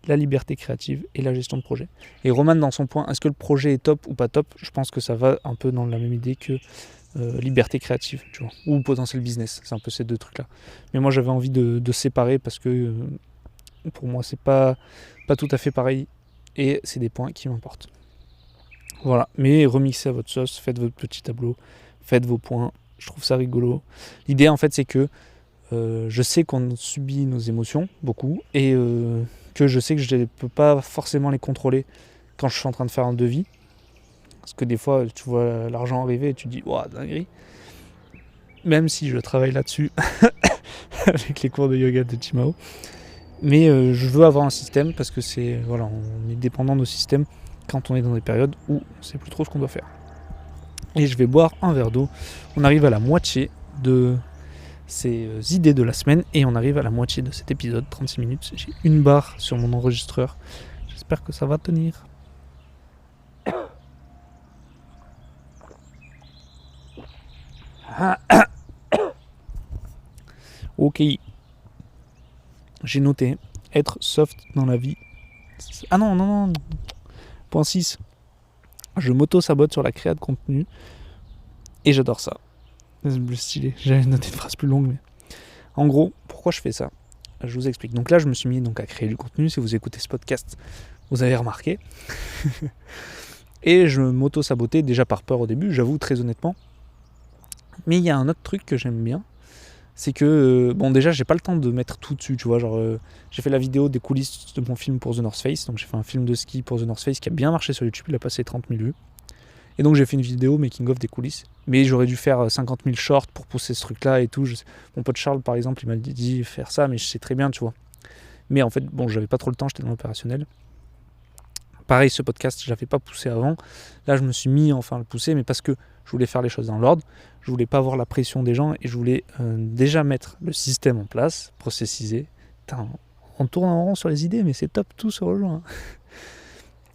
la liberté créative et la gestion de projet. Et Roman, dans son point, est-ce que le projet est top ou pas top? Je pense que ça va un peu dans la même idée que liberté créative, tu vois, ou potentiel business. C'est un peu ces deux trucs-là. Mais moi, j'avais envie de séparer parce que pour moi, c'est pas tout à fait pareil et c'est des points qui m'importent. Voilà, mais remixez à votre sauce, faites votre petit tableau, faites vos points. Je trouve ça rigolo. L'idée, en fait, c'est que je sais qu'on subit nos émotions beaucoup et que je sais que je ne peux pas forcément les contrôler quand je suis en train de faire un devis. Parce que des fois, tu vois l'argent arriver et tu te dis « Ouah, dinguerie !» Même si je travaille là-dessus avec les cours de yoga de Timao. Mais je veux avoir un système parce que voilà, on est dépendant de nos systèmes quand on est dans des périodes où on ne sait plus trop ce qu'on doit faire. Et je vais boire un verre d'eau. On arrive à la moitié de ces idées de la semaine et on arrive à la moitié de cet épisode, 36 minutes. J'ai une barre sur mon enregistreur. J'espère que ça va tenir. Ok. J'ai noté être soft dans la vie. Ah non. Point 6. Je m'auto-sabote sur la créa de contenu. Et j'adore ça. C'est stylé. J'avais noté une phrase plus longue, mais... En gros, pourquoi je fais ça? Je vous explique. Donc là, je me suis mis à créer du contenu. Si vous écoutez ce podcast, vous avez remarqué. Et je m'auto-sabotais déjà par peur au début, j'avoue, très honnêtement. Mais il y a un autre truc que j'aime bien. C'est que, déjà, j'ai pas le temps de mettre tout dessus, tu vois. J'ai fait la vidéo des coulisses de mon film pour The North Face. Donc j'ai fait un film de ski pour The North Face qui a bien marché sur YouTube. Il a passé 30 000 vues. Et donc j'ai fait une vidéo making of des coulisses. Mais j'aurais dû faire 50 000 shorts pour pousser ce truc-là et tout. Mon pote Charles, par exemple, il m'a dit faire ça, mais je sais très bien, tu vois. Mais en fait, j'avais pas trop le temps, j'étais dans l'opérationnel. Pareil, ce podcast, je l'avais pas poussé avant. Là, je me suis mis enfin à le pousser, mais parce que je voulais faire les choses dans l'ordre. Je voulais pas avoir la pression des gens et je voulais déjà mettre le système en place, processiser. Putain, on tourne en rond sur les idées, mais c'est top, tout se rejoint.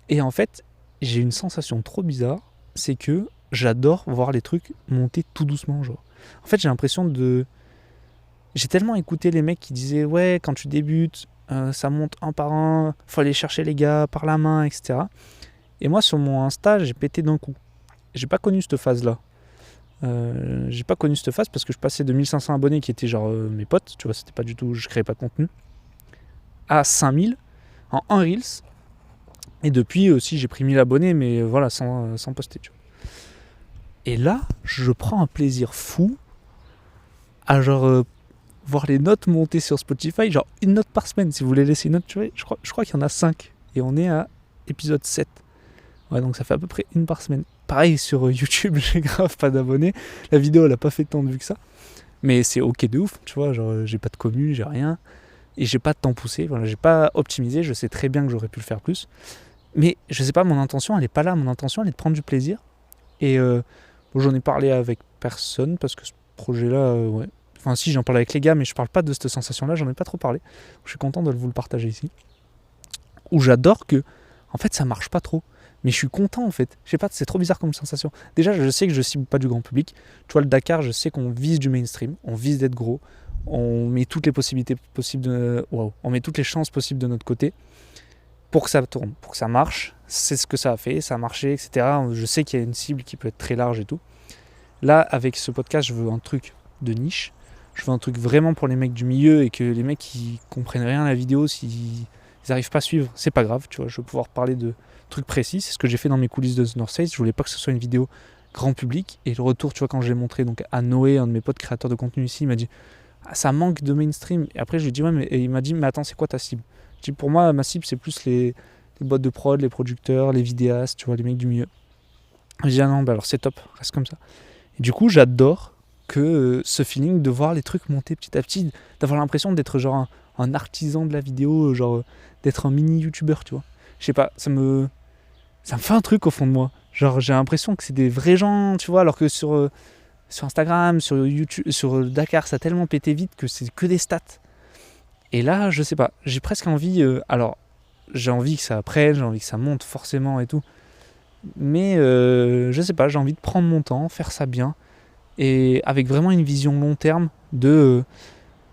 Et en fait, j'ai une sensation trop bizarre, c'est que j'adore voir les trucs monter tout doucement, genre. En fait, j'ai l'impression de... J'ai tellement écouté les mecs qui disaient « Ouais, quand tu débutes, ça monte un par un, faut aller chercher les gars par la main, etc. » Et moi, sur mon Insta, j'ai pété d'un coup. J'ai pas connu cette phase-là. J'ai pas connu cette phase parce que je passais de 1500 abonnés qui étaient genre mes potes, tu vois, c'était pas du tout... Je créais pas de contenu, à 5000 en un Reels. Et depuis aussi, j'ai pris 1000 abonnés, mais voilà, sans poster, tu vois. Et là, je prends un plaisir fou à voir les notes monter sur Spotify, genre une note par semaine. Si vous voulez laisser une note, tu vois, je crois qu'il y en a 5. Et on est à épisode 7. Ouais, donc ça fait à peu près une par semaine. Pareil, sur YouTube, j'ai grave pas d'abonnés. La vidéo, elle a pas fait tant de vues que ça. Mais c'est ok de ouf, tu vois, j'ai pas de commu, j'ai rien. Et j'ai pas de temps poussé, voilà, j'ai pas optimisé. Je sais très bien que j'aurais pu le faire plus. Mais je sais pas, mon intention, elle est pas là. Mon intention, elle est de prendre du plaisir. Et j'en ai parlé avec personne parce que ce projet-là, ouais. Enfin, si, j'en parle avec les gars, mais je parle pas de cette sensation-là, j'en ai pas trop parlé. Je suis content de vous le partager ici. Où j'adore que, en fait, ça marche pas trop. Mais je suis content, en fait. Je sais pas, c'est trop bizarre comme sensation. Déjà, je sais que je cible pas du grand public. Tu vois, le Dakar, je sais qu'on vise du mainstream, on vise d'être gros, on met toutes les possibilités possibles on met toutes les chances possibles de notre côté pour que ça tourne, pour que ça marche. C'est ce que ça a fait, ça a marché, etc. Je sais qu'il y a une cible qui peut être très large et tout. Là, avec ce podcast, je veux un truc de niche. Je veux un truc vraiment pour les mecs du milieu et que les mecs qui comprennent rien à la vidéo, s'ils n'arrivent pas à suivre, c'est pas grave, tu vois. Je veux pouvoir parler de trucs précis. C'est ce que j'ai fait dans mes coulisses de The North Face. Je voulais pas que ce soit une vidéo grand public. Et le retour, tu vois, quand je l'ai montré donc à Noé, un de mes potes créateurs de contenu ici, il m'a dit ça manque de mainstream. Et après, je lui ai dit et il m'a dit mais attends, c'est quoi ta cible? Je dis pour moi, ma cible, c'est plus les boîtes de prod, les producteurs, les vidéastes, tu vois, les mecs du milieu. Je dis non, alors c'est top, reste comme ça. Et du coup, j'adore que ce feeling de voir les trucs monter petit à petit, d'avoir l'impression d'être genre un artisan de la vidéo, genre d'être un mini youtubeur, tu vois. Je sais pas, ça me fait un truc au fond de moi. Genre j'ai l'impression que c'est des vrais gens, tu vois, alors que sur Instagram, sur YouTube, sur Dakar, ça a tellement pété vite que c'est que des stats. Et là, je sais pas, j'ai presque envie, alors j'ai envie que ça prenne, j'ai envie que ça monte forcément et tout. Mais je sais pas, j'ai envie de prendre mon temps, faire ça bien, et avec vraiment une vision long terme de...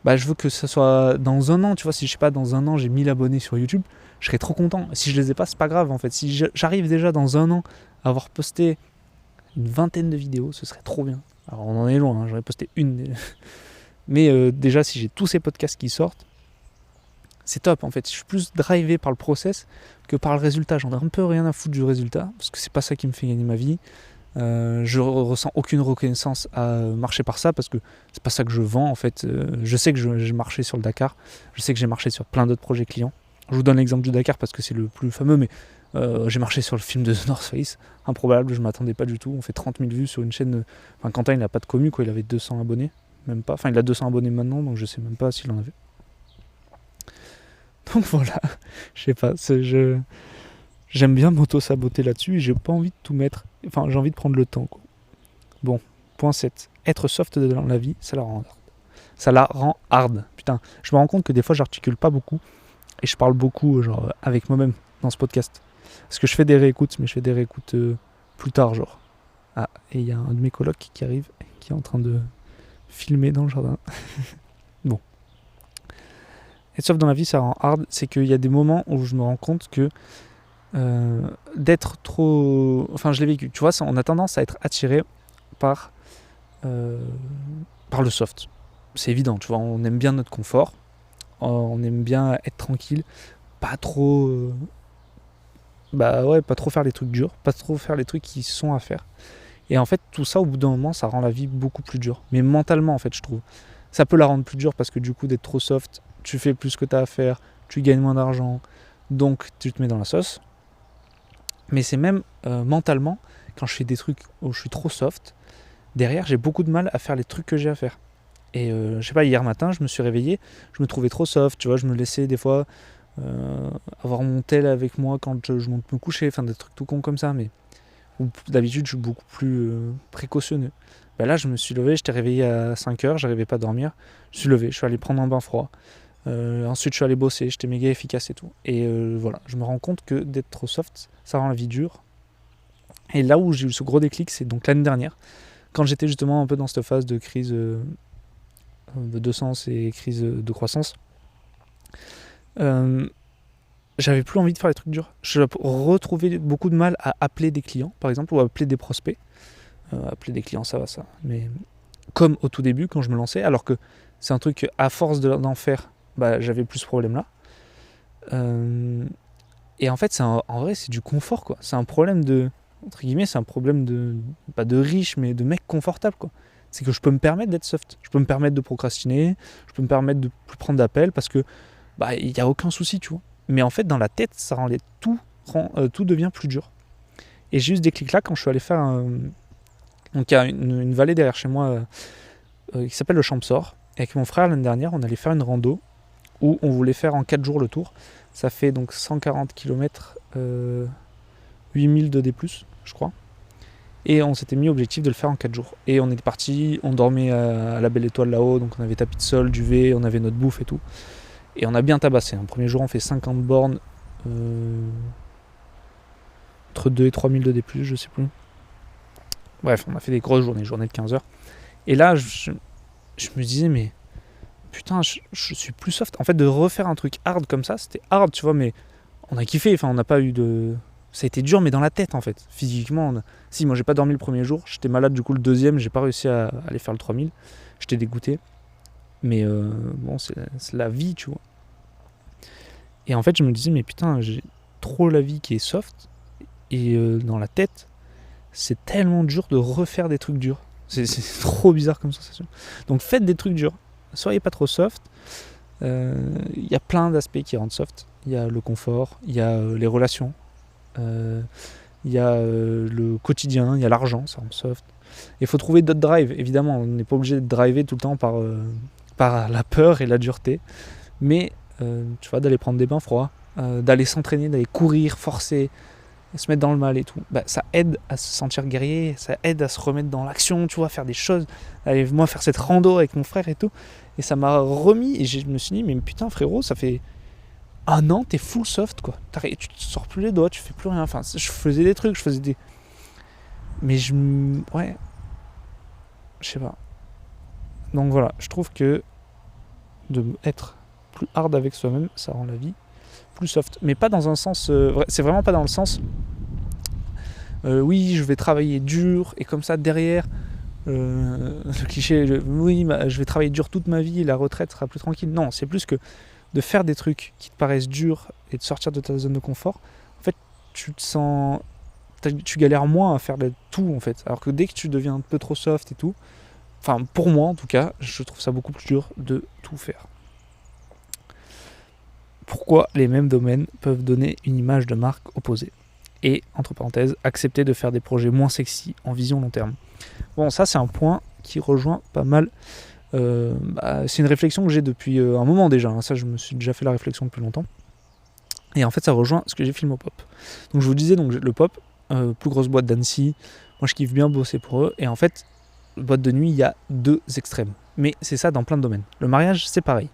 je veux que ça soit dans un an, tu vois, si je sais pas, dans un an j'ai 1000 abonnés sur YouTube, je serais trop content. Si je les ai pas, c'est pas grave en fait. Si j'arrive déjà dans un an à avoir posté une vingtaine de vidéos, ce serait trop bien. Alors on en est loin, j'aurais posté une. Mais déjà, si j'ai tous ces podcasts qui sortent, c'est top en fait. Je suis plus drivé par le process que par le résultat. J'en ai un peu rien à foutre du résultat, parce que c'est pas ça qui me fait gagner ma vie. Je ressens aucune reconnaissance à marcher par ça, parce que c'est pas ça que je vends en fait. Je sais que j'ai marché sur le Dakar, je sais que j'ai marché sur plein d'autres projets clients. Je vous donne l'exemple du Dakar parce que c'est le plus fameux, mais j'ai marché sur le film de The North Face, improbable, je m'attendais pas du tout. On fait 30 000 vues sur une chaîne. Enfin, Quentin, il n'a pas de commu, quoi, il avait 200 abonnés, même pas. Enfin, il a 200 abonnés maintenant, donc je sais même pas s'il en avait. Donc voilà, je sais pas, j'aime bien m'auto-saboter là-dessus et j'ai pas envie de tout mettre. Enfin, j'ai envie de prendre le temps, quoi. Bon, point 7. Être soft dans la vie, ça la rend hard. Ça la rend hard. Putain, je me rends compte que des fois, j'articule pas beaucoup et je parle beaucoup, genre, avec moi-même dans ce podcast. Parce que je fais des réécoutes, mais je fais des réécoutes plus tard, genre. Ah, et il y a un de mes colocs qui arrive, qui est en train de filmer dans le jardin. Bon. Être soft dans la vie, ça rend hard. C'est qu'il y a des moments où je me rends compte que d'être trop... Enfin, je l'ai vécu. Tu vois, on a tendance à être attiré par le soft. C'est évident, tu vois. On aime bien notre confort. On aime bien être tranquille. Pas trop... pas trop faire les trucs durs. Pas trop faire les trucs qui sont à faire. Et en fait, tout ça, au bout d'un moment, ça rend la vie beaucoup plus dure. Mais mentalement, en fait, je trouve. Ça peut la rendre plus dure parce que du coup, d'être trop soft, tu fais plus que tu as à faire, tu gagnes moins d'argent, donc tu te mets dans la sauce. Mais c'est même mentalement, quand je fais des trucs où je suis trop soft, derrière j'ai beaucoup de mal à faire les trucs que j'ai à faire. Et je sais pas, hier matin je me suis réveillé, je me trouvais trop soft, tu vois, je me laissais des fois avoir mon tel avec moi quand je monte me coucher, enfin des trucs tout cons comme ça, mais d'habitude je suis beaucoup plus précautionneux. Là je me suis levé, j'étais réveillé à 5h, j'arrivais pas à dormir, je suis levé, je suis allé prendre un bain froid. Ensuite je suis allé bosser, j'étais méga efficace et tout. Et voilà, je me rends compte que d'être trop soft, ça rend la vie dure. Et là où j'ai eu ce gros déclic, c'est donc l'année dernière, quand j'étais justement un peu dans cette phase de crise de sens et crise de croissance. J'avais plus envie de faire les trucs durs. Je retrouvais beaucoup de mal à appeler des clients, par exemple, ou à appeler des prospects. Appeler des clients, ça va, ça. Mais comme au tout début, quand je me lançais, alors que c'est un truc, à force d'en faire, j'avais plus ce problème-là. Et en fait, en vrai, c'est du confort, quoi. C'est un problème de, entre guillemets, c'est un problème de, pas de riche, mais de mec confortable, quoi. C'est que je peux me permettre d'être soft. Je peux me permettre de procrastiner, je peux me permettre de plus prendre d'appels parce que, il n'y a aucun souci, tu vois. Mais en fait, dans la tête, ça rend tout devient plus dur. Et j'ai eu ce déclic-là quand je suis allé faire donc il y a une vallée derrière chez moi qui s'appelle le Champsor. Et avec mon frère l'année dernière, on allait faire une rando où on voulait faire en 4 jours le tour. Ça fait donc 140 km, 8000 de D+, je crois. Et on s'était mis objectif de le faire en 4 jours. Et on était parti, on dormait à la Belle Étoile là-haut, donc on avait tapis de sol, duvet, on avait notre bouffe et tout. Et on a bien tabassé. Le premier jour, on fait 50 bornes, entre 2 et 3000 de D+, je sais plus. Bref, on a fait des grosses journées de 15 heures. Et là, je me disais, mais putain, je suis plus soft. En fait, de refaire un truc hard comme ça, c'était hard, tu vois, mais on a kiffé. Enfin, on n'a pas eu de... Ça a été dur, mais dans la tête, en fait. Physiquement, si, moi, j'ai pas dormi le premier jour. J'étais malade, du coup, le deuxième, j'ai pas réussi à aller faire le 3000. J'étais dégoûté. Mais bon, c'est la vie, tu vois. Et en fait, je me disais, mais putain, j'ai trop la vie qui est soft. Et dans la tête, c'est tellement dur de refaire des trucs durs. C'est trop bizarre comme sensation. Donc faites des trucs durs. Soyez pas trop soft. Il y a plein d'aspects qui rendent soft. Il y a le confort, il y a les relations, il y a le quotidien, il y a l'argent, ça rend soft. Il faut trouver d'autres drives, évidemment. On n'est pas obligé de driver tout le temps par la peur et la dureté. Mais tu vois, d'aller prendre des bains froids, d'aller s'entraîner, d'aller courir, forcer, se mettre dans le mal et tout, ça aide à se sentir guerrier, ça aide à se remettre dans l'action, tu vois, faire des choses, aller moi faire cette rando avec mon frère et tout, et ça m'a remis, et je me suis dit, mais putain frérot, ça fait un an, t'es full soft, quoi. Tu te sors plus les doigts, tu fais plus rien. Enfin, je faisais des trucs, mais ouais, je sais pas. Donc voilà, je trouve que de être plus hard avec soi-même, ça rend la vie plus soft. Mais pas dans un sens... c'est vraiment pas dans le sens... oui, je vais travailler dur, et comme ça, derrière... le cliché, je vais travailler dur toute ma vie et la retraite sera plus tranquille. Non, c'est plus que de faire des trucs qui te paraissent durs et de sortir de ta zone de confort. En fait, tu te sens... Tu galères moins à faire tout, en fait. Alors que dès que tu deviens un peu trop soft et tout... Enfin, pour moi, en tout cas, je trouve ça beaucoup plus dur de tout faire. Pourquoi les mêmes domaines peuvent donner une image de marque opposée. Et, entre parenthèses, accepter de faire des projets moins sexy en vision long terme. Bon, ça, c'est un point qui rejoint pas mal. C'est une réflexion que j'ai depuis un moment déjà. Hein. Ça, je me suis déjà fait la réflexion depuis longtemps. Et en fait, ça rejoint ce que j'ai filmé au Pop. Donc, je vous disais, donc, le Pop, plus grosse boîte d'Annecy. Moi, je kiffe bien bosser pour eux. Et en fait, boîte de nuit, il y a deux extrêmes. Mais c'est ça dans plein de domaines. Le mariage, c'est pareil.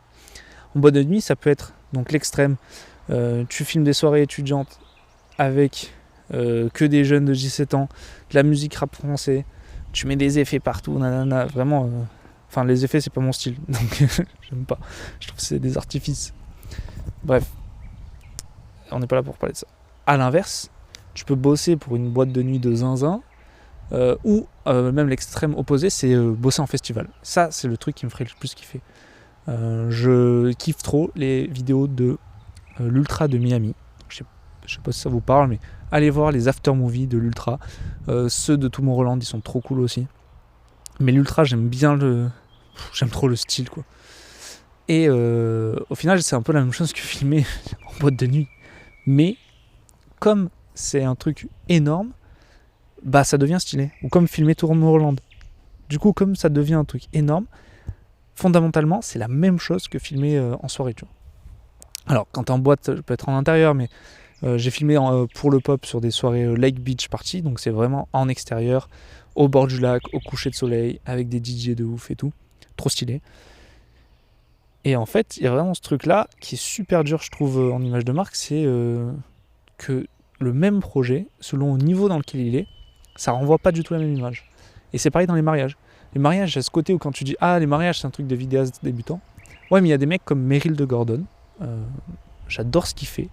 En boîte de nuit, ça peut être donc l'extrême. Tu filmes des soirées étudiantes avec que des jeunes de 17 ans, de la musique rap français, tu mets des effets partout, nanana, vraiment. Enfin, les effets, c'est pas mon style, donc j'aime pas. Je trouve que c'est des artifices. Bref, on n'est pas là pour parler de ça. À l'inverse, tu peux bosser pour une boîte de nuit de zinzin, ou même l'extrême opposé, c'est bosser en festival. Ça, c'est le truc qui me ferait le plus kiffer. Je kiffe trop les vidéos de l'Ultra de Miami. Je sais pas si ça vous parle, mais allez voir les after-movies de l'Ultra. Ceux de Tomorrowland, ils sont trop cool aussi. Mais l'Ultra, j'aime trop le style, quoi. Et au final, c'est un peu la même chose que filmer en boîte de nuit. Mais comme c'est un truc énorme, bah ça devient stylé. Ou comme filmer Tomorrowland. Du coup, comme ça devient un truc énorme, fondamentalement, c'est la même chose que filmer en soirée, tu vois. Alors, quand t'es en boîte, ça peut être en intérieur, mais j'ai filmé pour le Pop sur des soirées Lake Beach Party, donc c'est vraiment en extérieur, au bord du lac, au coucher de soleil, avec des DJ de ouf et tout. Trop stylé. Et en fait, il y a vraiment ce truc-là qui est super dur, je trouve, en image de marque, c'est que le même projet, selon le niveau dans lequel il est, ça renvoie pas du tout la même image. Et c'est pareil dans les mariages. Les mariages, il y a ce côté où quand tu dis « Ah, les mariages, c'est un truc de vidéaste débutant », ouais, mais il y a des mecs comme Meryl de Gordon, j'adore ce qu'il fait.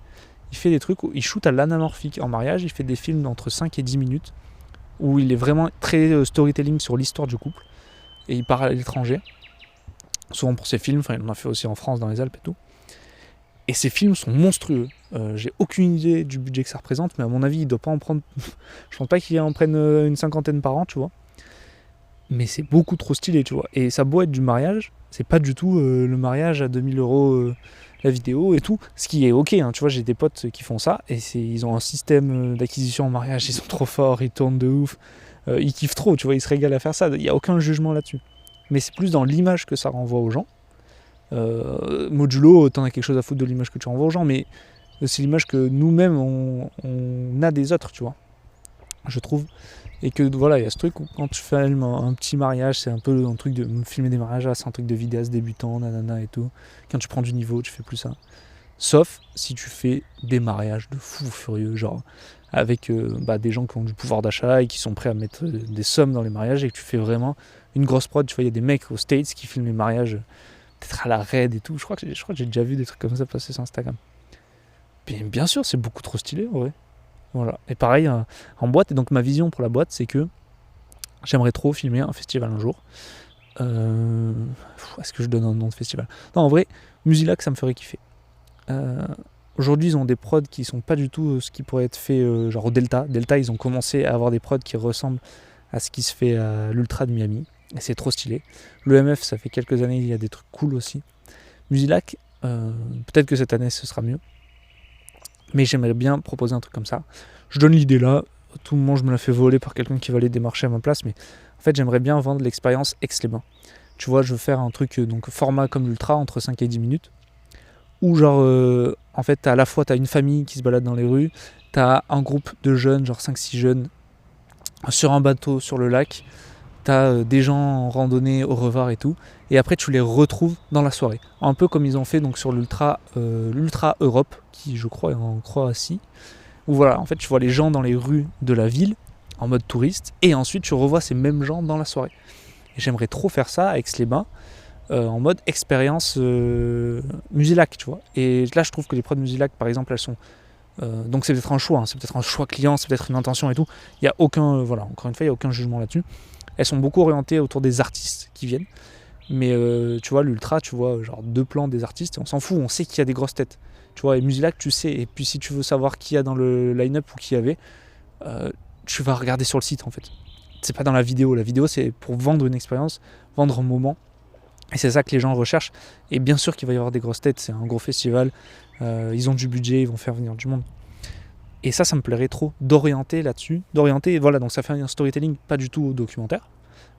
Il fait des trucs où il shoot à l'anamorphique en mariage, il fait des films d'entre 5 et 10 minutes, où il est vraiment très storytelling sur l'histoire du couple, et il part à l'étranger, souvent pour ses films, enfin il en a fait aussi en France, dans les Alpes et tout. Et ces films sont monstrueux. J'ai aucune idée du budget que ça représente, mais à mon avis, il doit pas en prendre... Je pense pas qu'il en prenne une 50aine par an, tu vois. Mais c'est beaucoup trop stylé, tu vois. Et ça beau être du mariage, c'est pas du tout le mariage à 2000 € la vidéo et tout. Ce qui est ok, hein, tu vois, j'ai des potes qui font ça, et ils ont un système d'acquisition en mariage, ils sont trop forts, ils tournent de ouf. Ils kiffent trop, tu vois, ils se régalent à faire ça. Il n'y a aucun jugement là-dessus. Mais c'est plus dans l'image que ça renvoie aux gens. Modulo, t'en as quelque chose à foutre de l'image que tu renvoies aux gens, mais c'est l'image que nous-mêmes on a des autres, tu vois, je trouve. Et que voilà, il y a ce truc où quand tu filmes un petit mariage, c'est un peu un truc de filmer des mariages, c'est un truc de vidéaste débutant, nanana et tout. Quand tu prends du niveau, tu fais plus ça. Sauf si tu fais des mariages de fous furieux, genre avec des gens qui ont du pouvoir d'achat et qui sont prêts à mettre des sommes dans les mariages, et que tu fais vraiment une grosse prod. Tu vois, il y a des mecs aux States qui filment les mariages peut-être à la raid et tout. Je crois que j'ai déjà vu des trucs comme ça passer sur Instagram. Bien sûr, c'est beaucoup trop stylé, en vrai. Voilà. Et pareil, en boîte, et donc ma vision pour la boîte, c'est que j'aimerais trop filmer un festival un jour. Est-ce que je donne un nom de festival ? Non, en vrai, Musilac, ça me ferait kiffer. Aujourd'hui, ils ont des prods qui sont pas du tout ce qui pourrait être fait genre au Delta. Delta, ils ont commencé à avoir des prods qui ressemblent à ce qui se fait à l'Ultra de Miami. Et c'est trop stylé. L'EMF, ça fait quelques années, il y a des trucs cool aussi. Musilac, peut-être que cette année, ce sera mieux. Mais j'aimerais bien proposer un truc comme ça. Je donne l'idée là. Tout le monde, je me la fais voler par quelqu'un qui va aller démarcher à ma place. Mais en fait, j'aimerais bien vendre l'expérience Aix-les-Bains. Tu vois, je veux faire un truc, donc format comme l'Ultra, entre 5 et 10 minutes. Où genre, en fait, à la fois, t'as une famille qui se balade dans les rues. T'as un groupe de jeunes, genre 5-6 jeunes, sur un bateau sur le lac. t'as des gens en randonnée au revoir et tout, et après tu les retrouves dans la soirée. Un peu comme ils ont fait donc sur l'Ultra Europe, qui je crois est en Croatie, où voilà, en fait tu vois les gens dans les rues de la ville, en mode touriste, et ensuite tu revois ces mêmes gens dans la soirée. Et j'aimerais trop faire ça à Aix-les-Bains, en mode expérience Musilac, tu vois. Et là je trouve que les prods Musilac par exemple, elles sont... donc c'est peut-être un choix, c'est peut-être un choix client, c'est peut-être une intention et tout. Il n'y a aucun, voilà, encore une fois, il n'y a aucun jugement là-dessus. Elles sont beaucoup orientées autour des artistes qui viennent. Mais tu vois, l'Ultra, tu vois, genre 2 plans des artistes, et on s'en fout, on sait qu'il y a des grosses têtes. Tu vois, et Musilac, tu sais, et puis si tu veux savoir qui y a dans le line-up ou qui y avait, tu vas regarder sur le site en fait. C'est pas dans la vidéo c'est pour vendre une expérience, vendre un moment, et c'est ça que les gens recherchent. Et bien sûr qu'il va y avoir des grosses têtes, c'est un gros festival, ils ont du budget, ils vont faire venir du monde. Et ça me plairait trop d'orienter là-dessus, voilà, donc ça fait un storytelling pas du tout documentaire,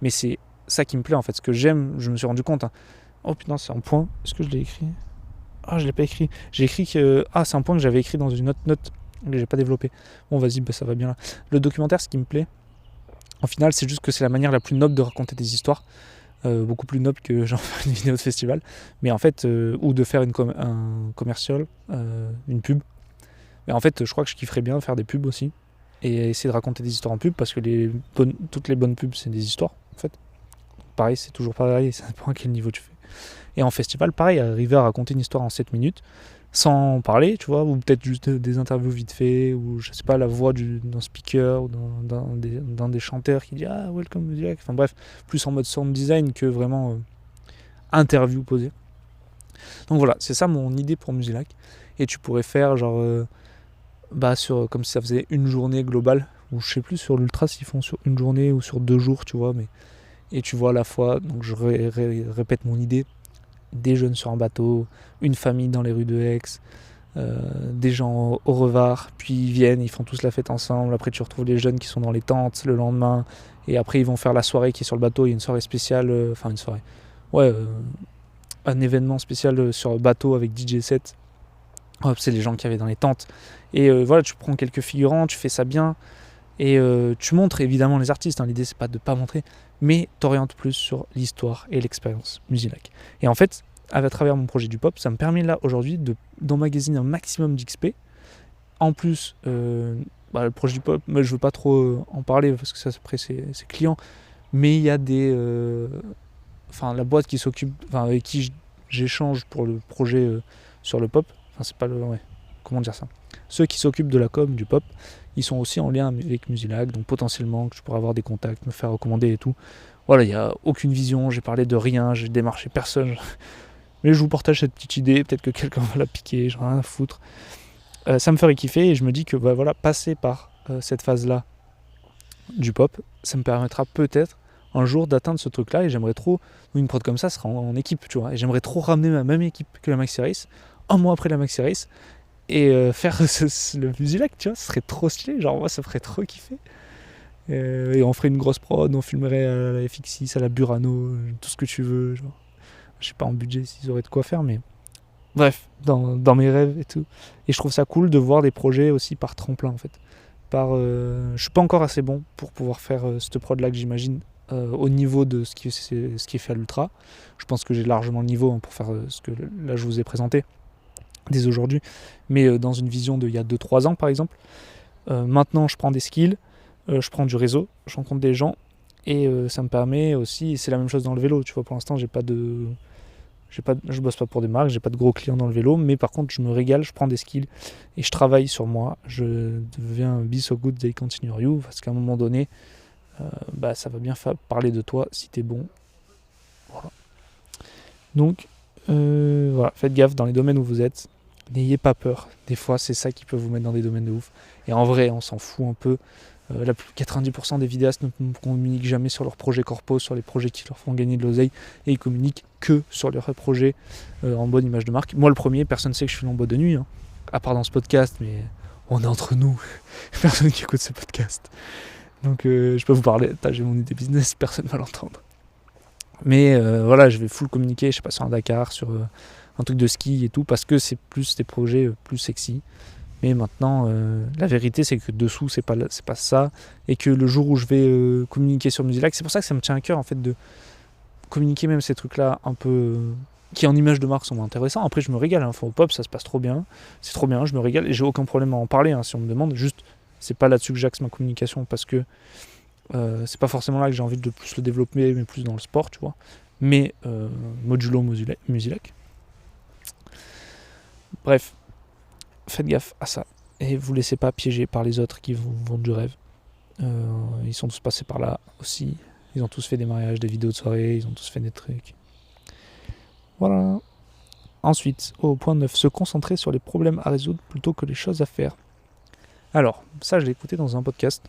mais c'est ça qui me plaît en fait, ce que j'aime, je me suis rendu compte. Oh putain, c'est un point, est-ce que je l'ai écrit ? Ah, je l'ai pas écrit. J'ai écrit que... Ah, c'est un point que j'avais écrit dans une autre note que j'ai pas développé. Bon, vas-y, ça va bien là. Le documentaire, ce qui me plaît, en final, c'est juste que c'est la manière la plus noble de raconter des histoires. Beaucoup plus noble que genre faire une vidéo de festival. Mais en fait, ou de faire un commercial, une pub. Mais en fait, je crois que je kifferais bien faire des pubs aussi. Et essayer de raconter des histoires en pub, parce que toutes les bonnes pubs, c'est des histoires, en fait. Pareil, c'est toujours pareil, ça dépend à quel niveau tu fais. Et en festival, pareil, arriver à raconter une histoire en 7 minutes, sans parler, tu vois, ou peut-être juste des interviews vite fait, ou je sais pas, la voix d'un speaker, ou d'un des chanteurs qui dit « Ah, welcome Musilac », enfin bref, plus en mode sound design que vraiment interview posée. Donc voilà, c'est ça mon idée pour Musilac. Et tu pourrais faire genre, comme si ça faisait une journée globale, ou je sais plus sur l'Ultra s'ils font sur une journée ou sur 2 jours, tu vois, mais... Et tu vois à la fois, donc je répète mon idée, des jeunes sur un bateau, une famille dans les rues de Aix, des gens au revoir, puis ils viennent, ils font tous la fête ensemble, après tu retrouves les jeunes qui sont dans les tentes le lendemain, et après ils vont faire la soirée qui est sur le bateau, il y a une soirée spéciale, un événement spécial sur le bateau avec DJ set, c'est les gens qui avaient dans les tentes, et voilà, tu prends quelques figurants, tu fais ça bien, et tu montres évidemment les artistes, l'idée c'est pas de pas montrer, mais t'orientes plus sur l'histoire et l'expérience Musilac. Et en fait, à travers mon projet du pop, ça me permet là aujourd'hui d'emmagasiner un maximum d'XP. En plus, le projet du pop, je veux pas trop en parler parce que ça après c'est client, mais il y a la boîte qui s'occupe, avec qui j'échange pour le projet sur le pop, c'est pas comment dire ça, ceux qui s'occupent de la com du pop, ils sont aussi en lien avec Musilac, donc potentiellement que je pourrais avoir des contacts, me faire recommander et tout. Voilà, il n'y a aucune vision, j'ai parlé de rien, j'ai démarché personne, mais je vous partage cette petite idée, peut-être que quelqu'un va la piquer, j'en ai rien à foutre. Ça me ferait kiffer, et je me dis que passer par cette phase-là du pop, ça me permettra peut-être un jour d'atteindre ce truc-là, et j'aimerais trop, une prod comme ça sera en équipe, tu vois, et j'aimerais trop ramener ma même équipe que la Maxi Race, un mois après la Maxi Race, et faire le Musilac, tu vois, ce serait trop stylé, genre moi ça ferait trop kiffer. Et on ferait une grosse prod, on filmerait à la FX6, à la Burano, tout ce que tu veux, genre. Je sais pas en budget s'ils auraient de quoi faire, mais bref, dans mes rêves et tout. Et je trouve ça cool de voir des projets aussi par tremplin en fait. Je suis pas encore assez bon pour pouvoir faire cette prod là que j'imagine au niveau de ce qui est fait à l'Ultra. Je pense que j'ai largement le niveau pour faire ce que là je vous ai présenté dès aujourd'hui, mais dans une vision d'il y a 2-3 ans par exemple. Maintenant je prends des skills, je prends du réseau, je rencontre des gens, et ça me permet aussi, c'est la même chose dans le vélo, tu vois, pour l'instant je bosse pas pour des marques, j'ai pas de gros clients dans le vélo, mais par contre je me régale, je prends des skills et je travaille sur moi, je deviens be so good they continue you, parce qu'à un moment donné ça va bien parler de toi si t'es bon. Voilà. Donc voilà, faites gaffe dans les domaines où vous êtes, n'ayez pas peur, des fois c'est ça qui peut vous mettre dans des domaines de ouf, et en vrai on s'en fout un peu. 90% des vidéastes ne communiquent jamais sur leurs projets corpo, sur les projets qui leur font gagner de l'oseille, et ils communiquent que sur leurs projets en bonne image de marque. Moi le premier, personne ne sait que je suis en boîte de nuit, à part dans ce podcast, mais on est entre nous, personne qui écoute ce podcast. Donc je peux vous parler, j'ai mon idée business, personne ne va l'entendre. Mais je vais full communiquer, je sais pas, sur un Dakar, sur un truc de ski et tout, parce que c'est plus des projets plus sexy. Mais maintenant, la vérité, c'est que dessous, c'est pas ça. Et que le jour où je vais communiquer sur Musilac, c'est pour ça que ça me tient à cœur, en fait, de communiquer même ces trucs-là un peu... qui, en image de marque, sont intéressants. Après, je me régale. Info Pop, ça se passe trop bien. C'est trop bien, je me régale. Et j'ai aucun problème à en parler, si on me demande. Juste, c'est pas là-dessus que j'axe ma communication, parce que c'est pas forcément là que j'ai envie de plus le développer, mais plus dans le sport, tu vois. Mais modulo Musilac. Bref, faites gaffe à ça. Et vous laissez pas piéger par les autres qui vous vendent du rêve. Ils sont tous passés par là aussi. Ils ont tous fait des mariages, des vidéos de soirée, ils ont tous fait des trucs. Voilà. Ensuite, au point 9, se concentrer sur les problèmes à résoudre plutôt que les choses à faire. Alors, ça je l'ai écouté dans un podcast.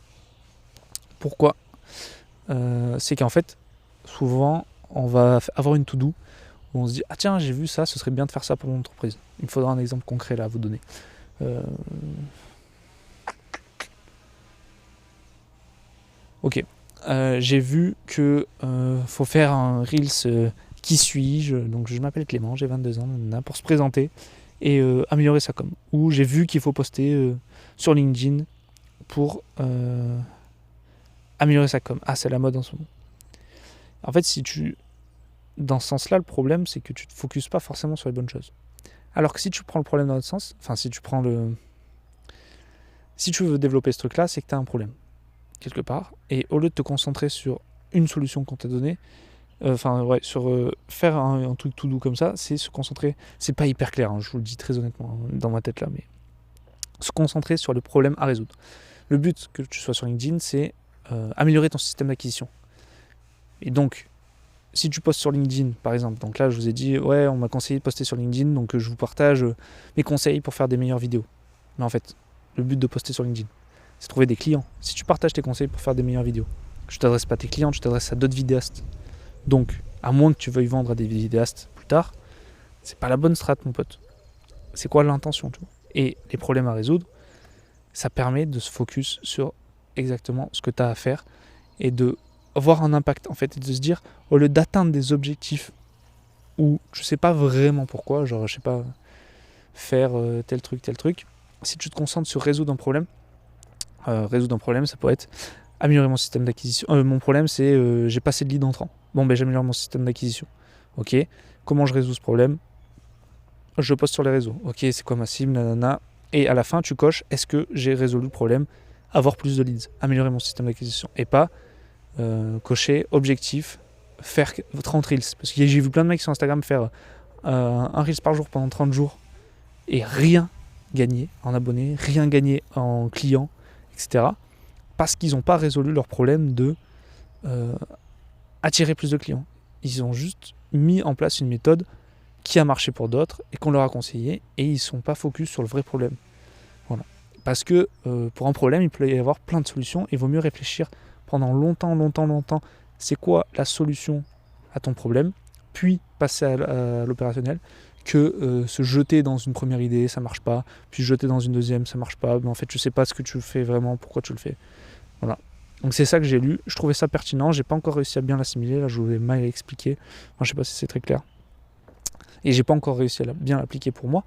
Pourquoi ? C'est qu'en fait, souvent, on va avoir une to-do où on se dit « Ah tiens, j'ai vu ça, ce serait bien de faire ça pour mon entreprise. » Il me faudra un exemple concret là à vous donner. Ok. J'ai vu que faut faire un Reels qui suis-je, donc je m'appelle Clément, j'ai 22 ans, pour se présenter et améliorer sa com. Ou j'ai vu qu'il faut poster sur LinkedIn pour améliorer sa com. Ah, c'est la mode en ce moment. En fait, dans ce sens-là, le problème, c'est que tu te focuses pas forcément sur les bonnes choses. Alors que si tu prends le problème dans l'autre sens, si tu veux développer ce truc-là, c'est que tu as un problème, quelque part. Et au lieu de te concentrer sur une solution qu'on t'a donnée, faire un truc tout doux comme ça, c'est se concentrer, c'est pas hyper clair, je vous le dis très honnêtement dans ma tête là, mais se concentrer sur le problème à résoudre. Le but que tu sois sur LinkedIn, c'est améliorer ton système d'acquisition. Et donc, si tu postes sur LinkedIn, par exemple, donc là je vous ai dit, ouais, on m'a conseillé de poster sur LinkedIn, donc je vous partage mes conseils pour faire des meilleures vidéos. Mais en fait, le but de poster sur LinkedIn, c'est trouver des clients. Si tu partages tes conseils pour faire des meilleures vidéos, tu t'adresses pas à tes clients, tu t'adresses à d'autres vidéastes. Donc, à moins que tu veuilles vendre à des vidéastes plus tard, c'est pas la bonne strat, mon pote. C'est quoi l'intention, tu vois ? Et les problèmes à résoudre, ça permet de se focus sur exactement ce que tu as à faire et de avoir un impact, en fait, et de se dire, au lieu d'atteindre des objectifs où je sais pas vraiment pourquoi, genre, je sais pas, faire tel truc, si tu te concentres sur résoudre un problème, ça peut être améliorer mon système d'acquisition. Mon problème, c'est j'ai pas assez de leads entrants. Bon, j'améliore mon système d'acquisition. Ok, comment je résous ce problème ? Je poste sur les réseaux. Ok, c'est quoi ma cible, nanana. Et à la fin, tu coches, est-ce que j'ai résolu le problème ? Avoir plus de leads, améliorer mon système d'acquisition. Et pas cocher, objectif, faire 30 reels. Parce que j'ai vu plein de mecs sur Instagram faire un reels par jour pendant 30 jours et rien gagner en abonnés, rien gagner en clients, etc. Parce qu'ils n'ont pas résolu leur problème de attirer plus de clients. Ils ont juste mis en place une méthode qui a marché pour d'autres et qu'on leur a conseillé et ils ne sont pas focus sur le vrai problème. Voilà. Parce que pour un problème, il peut y avoir plein de solutions et il vaut mieux réfléchir pendant longtemps, c'est quoi la solution à ton problème, puis passer à l'opérationnel, que se jeter dans une première idée, ça marche pas, puis se jeter dans une deuxième, ça marche pas, mais en fait tu sais pas ce que tu fais vraiment, pourquoi tu le fais. Voilà. Donc c'est ça que j'ai lu, je trouvais ça pertinent, j'ai pas encore réussi à bien l'assimiler, là je vous l'ai mal expliqué, moi je sais pas si c'est très clair. Et j'ai pas encore réussi à bien l'appliquer pour moi,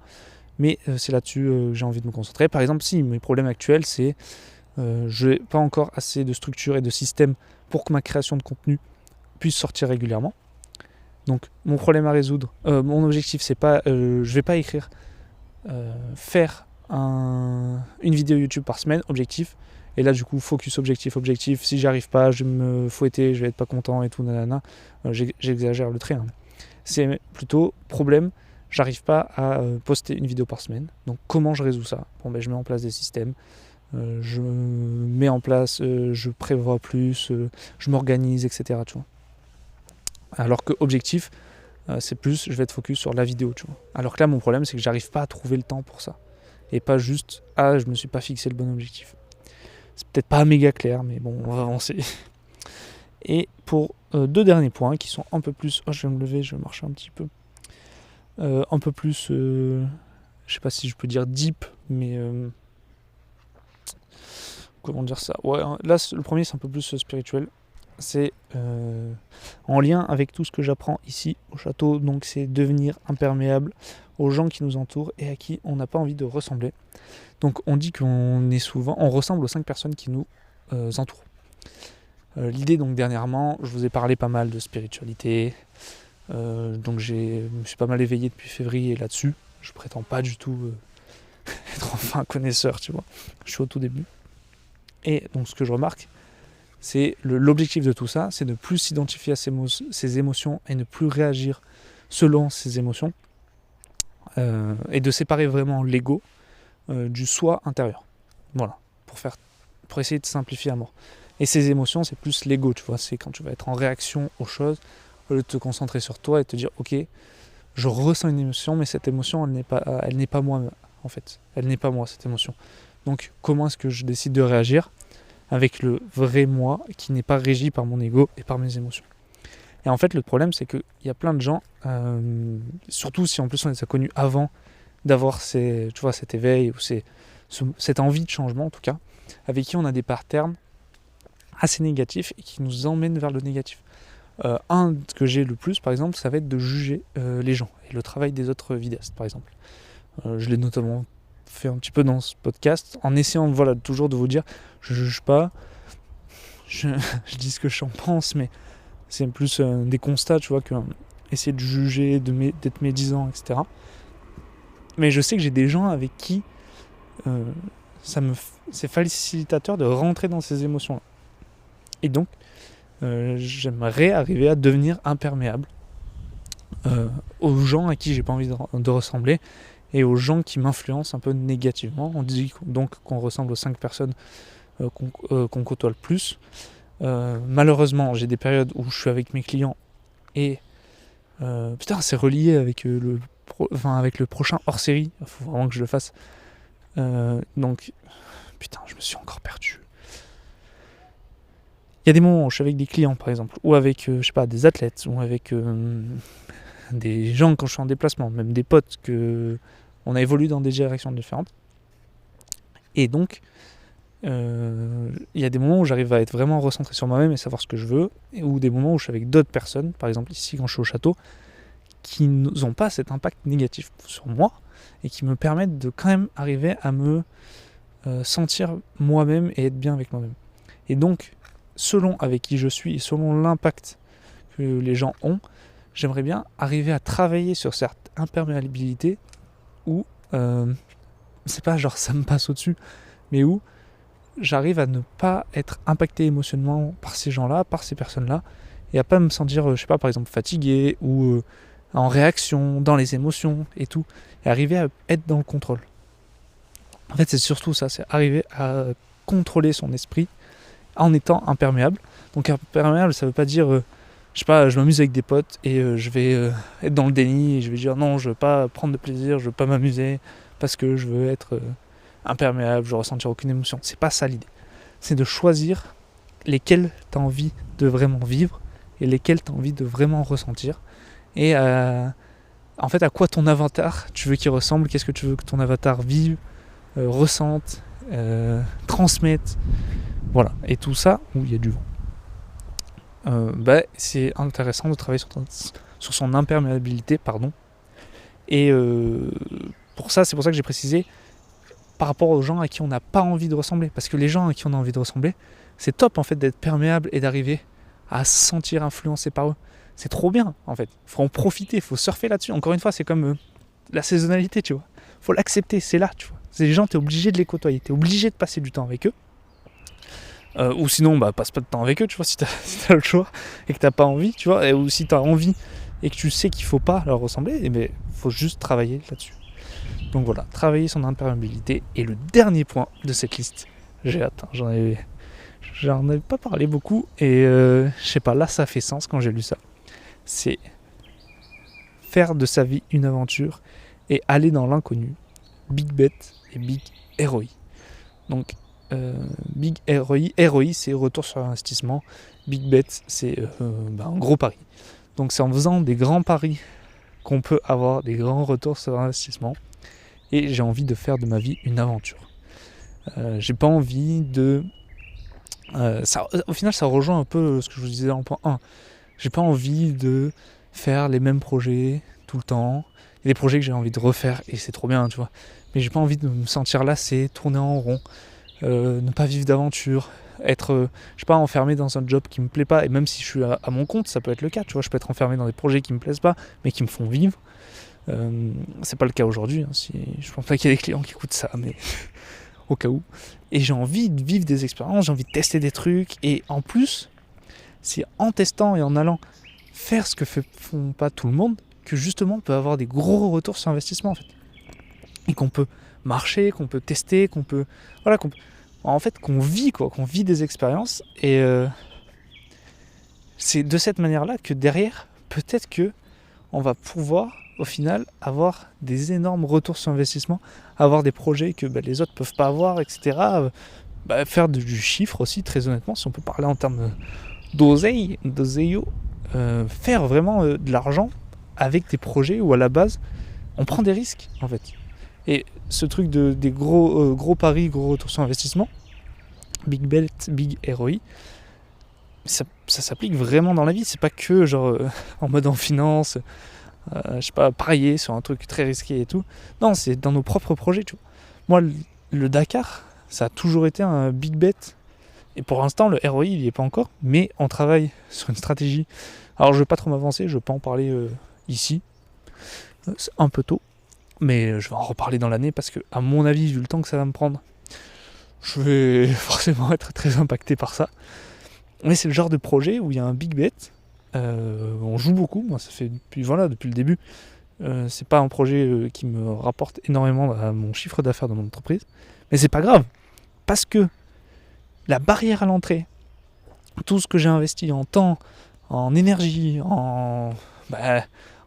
mais c'est là-dessus que j'ai envie de me concentrer. Par exemple, si mes problèmes actuels, c'est je n'ai pas encore assez de structure et de système pour que ma création de contenu puisse sortir régulièrement. Donc mon problème à résoudre, mon objectif, c'est pas, je vais pas écrire faire une vidéo YouTube par semaine, objectif. Et là du coup focus objectif, si j'y arrive pas, je vais me fouetter, je vais être pas content et tout, nanana. J'exagère le trait. C'est plutôt problème, j'arrive pas à poster une vidéo par semaine. Donc comment je résous ça ? Je mets en place des systèmes. Je mets en place, je prévois plus, je m'organise, etc. Tu vois. Alors que objectif, c'est plus, je vais être focus sur la vidéo. Tu vois. Alors que là, mon problème, c'est que j'arrive pas à trouver le temps pour ça. Et pas juste, je me suis pas fixé le bon objectif. C'est peut-être pas méga clair, mais bon, on va avancer. Et pour deux derniers points qui sont un peu plus... je vais me lever, je vais marcher un petit peu. Un peu plus, je sais pas si je peux dire deep, mais... comment dire ça ? Ouais, là, le premier, c'est un peu plus spirituel. C'est en lien avec tout ce que j'apprends ici au château. Donc, c'est devenir imperméable aux gens qui nous entourent et à qui on n'a pas envie de ressembler. Donc on dit on ressemble aux 5 personnes qui nous entourent. L'idée, donc dernièrement, je vous ai parlé pas mal de spiritualité, donc je me suis pas mal éveillé depuis février là-dessus. Je prétends pas du tout être enfin connaisseur, tu vois. Je suis au tout début. Et donc ce que je remarque, c'est l'objectif de tout ça, c'est de ne plus s'identifier à ses émotions et ne plus réagir selon ses émotions, et de séparer vraiment l'ego du soi intérieur. Voilà, pour essayer de simplifier à mort. Et ces émotions, c'est plus l'ego, tu vois, c'est quand tu vas être en réaction aux choses, au lieu de te concentrer sur toi et te dire, ok, je ressens une émotion, mais cette émotion, elle n'est pas moi, en fait. Elle n'est pas moi, cette émotion. Donc, comment est-ce que je décide de réagir avec le vrai moi qui n'est pas régi par mon ego et par mes émotions. Et en fait, le problème, c'est qu'il y a plein de gens, surtout si en plus on les a connus avant d'avoir cet éveil ou cette envie de changement en tout cas, avec qui on a des patterns assez négatifs et qui nous emmènent vers le négatif. Un que j'ai le plus, par exemple, ça va être de juger les gens et le travail des autres vidéastes, par exemple. Je l'ai notamment fait un petit peu dans ce podcast, en essayant toujours de vous dire, je juge pas, je dis ce que j'en pense, mais c'est plus des constats, tu vois, que essayer de juger, d'être médisant, etc. Mais je sais que j'ai des gens avec qui c'est facilitateur de rentrer dans ces émotions-là. Et donc, j'aimerais arriver à devenir imperméable aux gens à qui j'ai pas envie de ressembler et aux gens qui m'influencent un peu négativement. On dit donc qu'on ressemble aux 5 personnes qu'on côtoie le plus. Malheureusement, j'ai des périodes où je suis avec mes clients et c'est relié avec avec le prochain hors-série. Il faut vraiment que je le fasse. Donc, je me suis encore perdu. Il y a des moments où je suis avec des clients, par exemple, ou avec, des athlètes, ou avec des gens quand je suis en déplacement, même des potes on a évolué dans des directions différentes. Et donc, il y a des moments où j'arrive à être vraiment recentré sur moi-même et savoir ce que je veux, ou des moments où je suis avec d'autres personnes, par exemple ici quand je suis au château, qui n'ont pas cet impact négatif sur moi et qui me permettent de quand même arriver à me sentir moi-même et être bien avec moi-même. Et donc, selon avec qui je suis et selon l'impact que les gens ont, j'aimerais bien arriver à travailler sur cette imperméabilité où c'est pas genre ça me passe au-dessus, mais où j'arrive à ne pas être impacté émotionnellement par ces gens-là, par ces personnes-là, et à pas me sentir, par exemple fatigué ou en réaction, dans les émotions et tout, et arriver à être dans le contrôle. En fait, c'est surtout ça, c'est arriver à contrôler son esprit en étant imperméable. Donc imperméable, ça veut pas dire, je m'amuse avec des potes et je vais être dans le déni et je vais dire non, je veux pas prendre de plaisir, je veux pas m'amuser parce que je veux être imperméable, je veux ressentir aucune émotion. C'est pas ça l'idée. C'est de choisir lesquels tu as envie de vraiment vivre et lesquels tu as envie de vraiment ressentir. Et en fait, à quoi ton avatar tu veux qu'il ressemble, qu'est-ce que tu veux que ton avatar vive, ressente, transmette. Voilà. Et tout ça, où il y a du vent. C'est intéressant de travailler sur son imperméabilité, Et c'est pour ça que j'ai précisé par rapport aux gens à qui on n'a pas envie de ressembler. Parce que les gens à qui on a envie de ressembler, c'est top en fait d'être perméable et d'arriver à se sentir influencé par eux. C'est trop bien en fait. Faut en profiter, faut surfer là-dessus. Encore une fois, c'est comme la saisonnalité, tu vois. Faut l'accepter, c'est là, tu vois. Ces gens, t'es obligé de les côtoyer, t'es obligé de passer du temps avec eux. Ou sinon, passe pas de temps avec eux, tu vois, si t'as le choix et que t'as pas envie, tu vois. Ou si t'as envie et que tu sais qu'il faut pas leur ressembler, faut juste travailler là-dessus. Donc voilà, travailler son imperméabilité. Et le dernier point de cette liste, j'ai hâte, j'en avais pas parlé beaucoup et là ça fait sens quand j'ai lu ça. C'est faire de sa vie une aventure et aller dans l'inconnu. Big bet et big ROI. Donc big ROI c'est retour sur investissement. Big bet c'est un gros pari. Donc c'est en faisant des grands paris qu'on peut avoir des grands retours sur investissement. Et j'ai envie de faire de ma vie une aventure. J'ai pas envie de... au final, ça rejoint un peu ce que je vous disais en point 1. J'ai pas envie de faire les mêmes projets tout le temps Il y a des projets que j'ai envie de refaire et c'est trop bien, tu vois. Mais j'ai pas envie de me sentir lassé, tourner en rond, ne pas vivre d'aventure, être, je sais pas, enfermé dans un job qui me plaît pas. Et même si je suis à mon compte, ça peut être le cas, tu vois. Je peux être enfermé dans des projets qui me plaisent pas, mais qui me font vivre. C'est pas le cas aujourd'hui, hein, je pense pas qu'il y ait des clients qui écoutent ça, mais au cas où. Et j'ai envie de vivre des expériences, j'ai envie de tester des trucs. Et en plus, c'est en testant et en allant faire ce que font pas tout le monde que justement on peut avoir des gros retours sur investissement en fait. Et qu'on peut marcher, qu'on peut tester, qu'on peut... Voilà, qu'on vit quoi, qu'on vit des expériences. Et c'est de cette manière-là que derrière, peut-être que on va pouvoir au final avoir des énormes retours sur investissement, avoir des projets que les autres peuvent pas avoir, etc. Faire du chiffre aussi, très honnêtement, si on peut parler en termes d'oseille, faire vraiment de l'argent avec des projets où à la base on prend des risques en fait. Et ce truc des gros paris, gros retours sur investissement, big bet, big ROI, ça s'applique vraiment dans la vie. C'est pas que genre en mode en finance, je sais pas, parier sur un truc très risqué et tout. Non, c'est dans nos propres projets, tu vois. Moi, le Dakar, ça a toujours été un big bet. Et pour l'instant, le ROI, il n'y est pas encore, mais on travaille sur une stratégie. Alors, je ne vais pas trop m'avancer, je ne vais pas en parler ici. C'est un peu tôt, mais je vais en reparler dans l'année parce que, à mon avis, vu le temps que ça va me prendre, je vais forcément être très impacté par ça. Mais c'est le genre de projet où il y a un big bet. On joue beaucoup, moi, ça fait depuis le début. C'est pas un projet qui me rapporte énormément à mon chiffre d'affaires de mon entreprise, mais c'est pas grave parce que la barrière à l'entrée, tout ce que j'ai investi en temps, en énergie, en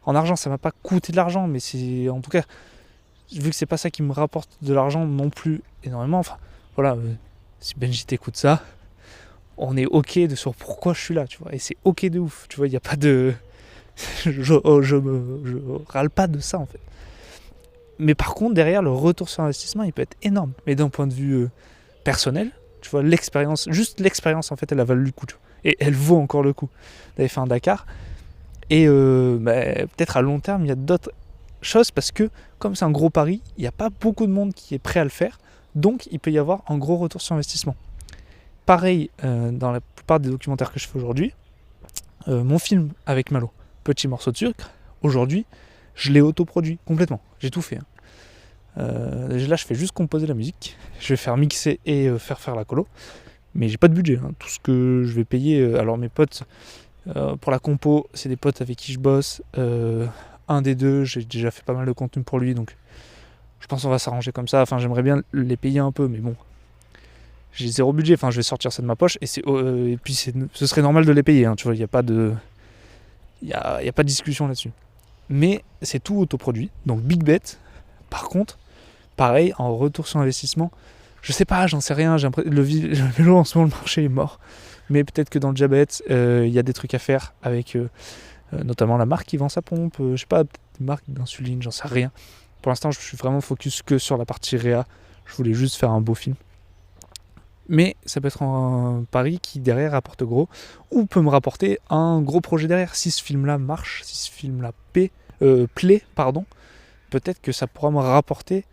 argent, ça m'a pas coûté de l'argent, mais c'est en tout cas, vu que c'est pas ça qui me rapporte de l'argent non plus énormément, enfin voilà, si Benji t'écoute ça, on est ok sur pourquoi je suis là, tu vois, et c'est ok de ouf, tu vois, il n'y a pas de... je râle pas de ça en fait. Mais par contre, derrière, le retour sur investissement, il peut être énorme. Mais d'un point de vue personnel, tu vois, juste l'expérience en fait, elle a valu le coup. Et elle vaut encore le coup d'aller faire un Dakar. Et peut-être à long terme, il y a d'autres choses parce que, comme c'est un gros pari, il n'y a pas beaucoup de monde qui est prêt à le faire. Donc, il peut y avoir un gros retour sur investissement. Pareil, dans la plupart des documentaires que je fais aujourd'hui, mon film avec Malo, Petit morceau de sucre, aujourd'hui, je l'ai autoproduit complètement. J'ai tout fait. Là, je fais juste composer la musique. Je vais faire mixer et faire la colo. Mais j'ai pas de budget. Tout ce que je vais payer, alors mes potes, pour la compo, c'est des potes avec qui je bosse. Un des deux, j'ai déjà fait pas mal de contenu pour lui, donc je pense qu'on va s'arranger comme ça. Enfin, j'aimerais bien les payer un peu, mais bon, j'ai zéro budget. Enfin, je vais sortir ça de ma poche, et puis ce serait normal de les payer. Tu vois, il n'y a pas de discussion là-dessus. Mais c'est tout autoproduit, donc big bet. Par contre, pareil, en retour sur investissement, je sais pas, j'en sais rien. Le vélo en ce moment, le marché est mort. Mais peut-être que dans le diabète, il y a des trucs à faire avec notamment la marque qui vend sa pompe. Je sais pas, peut-être des marques d'insuline, j'en sais rien. Pour l'instant, je suis vraiment focus que sur la partie réa. Je voulais juste faire un beau film. Mais ça peut être un pari qui derrière rapporte gros, ou peut me rapporter un gros projet derrière. Si ce film-là marche, si ce film-là plaît, peut-être que ça pourra me rapporter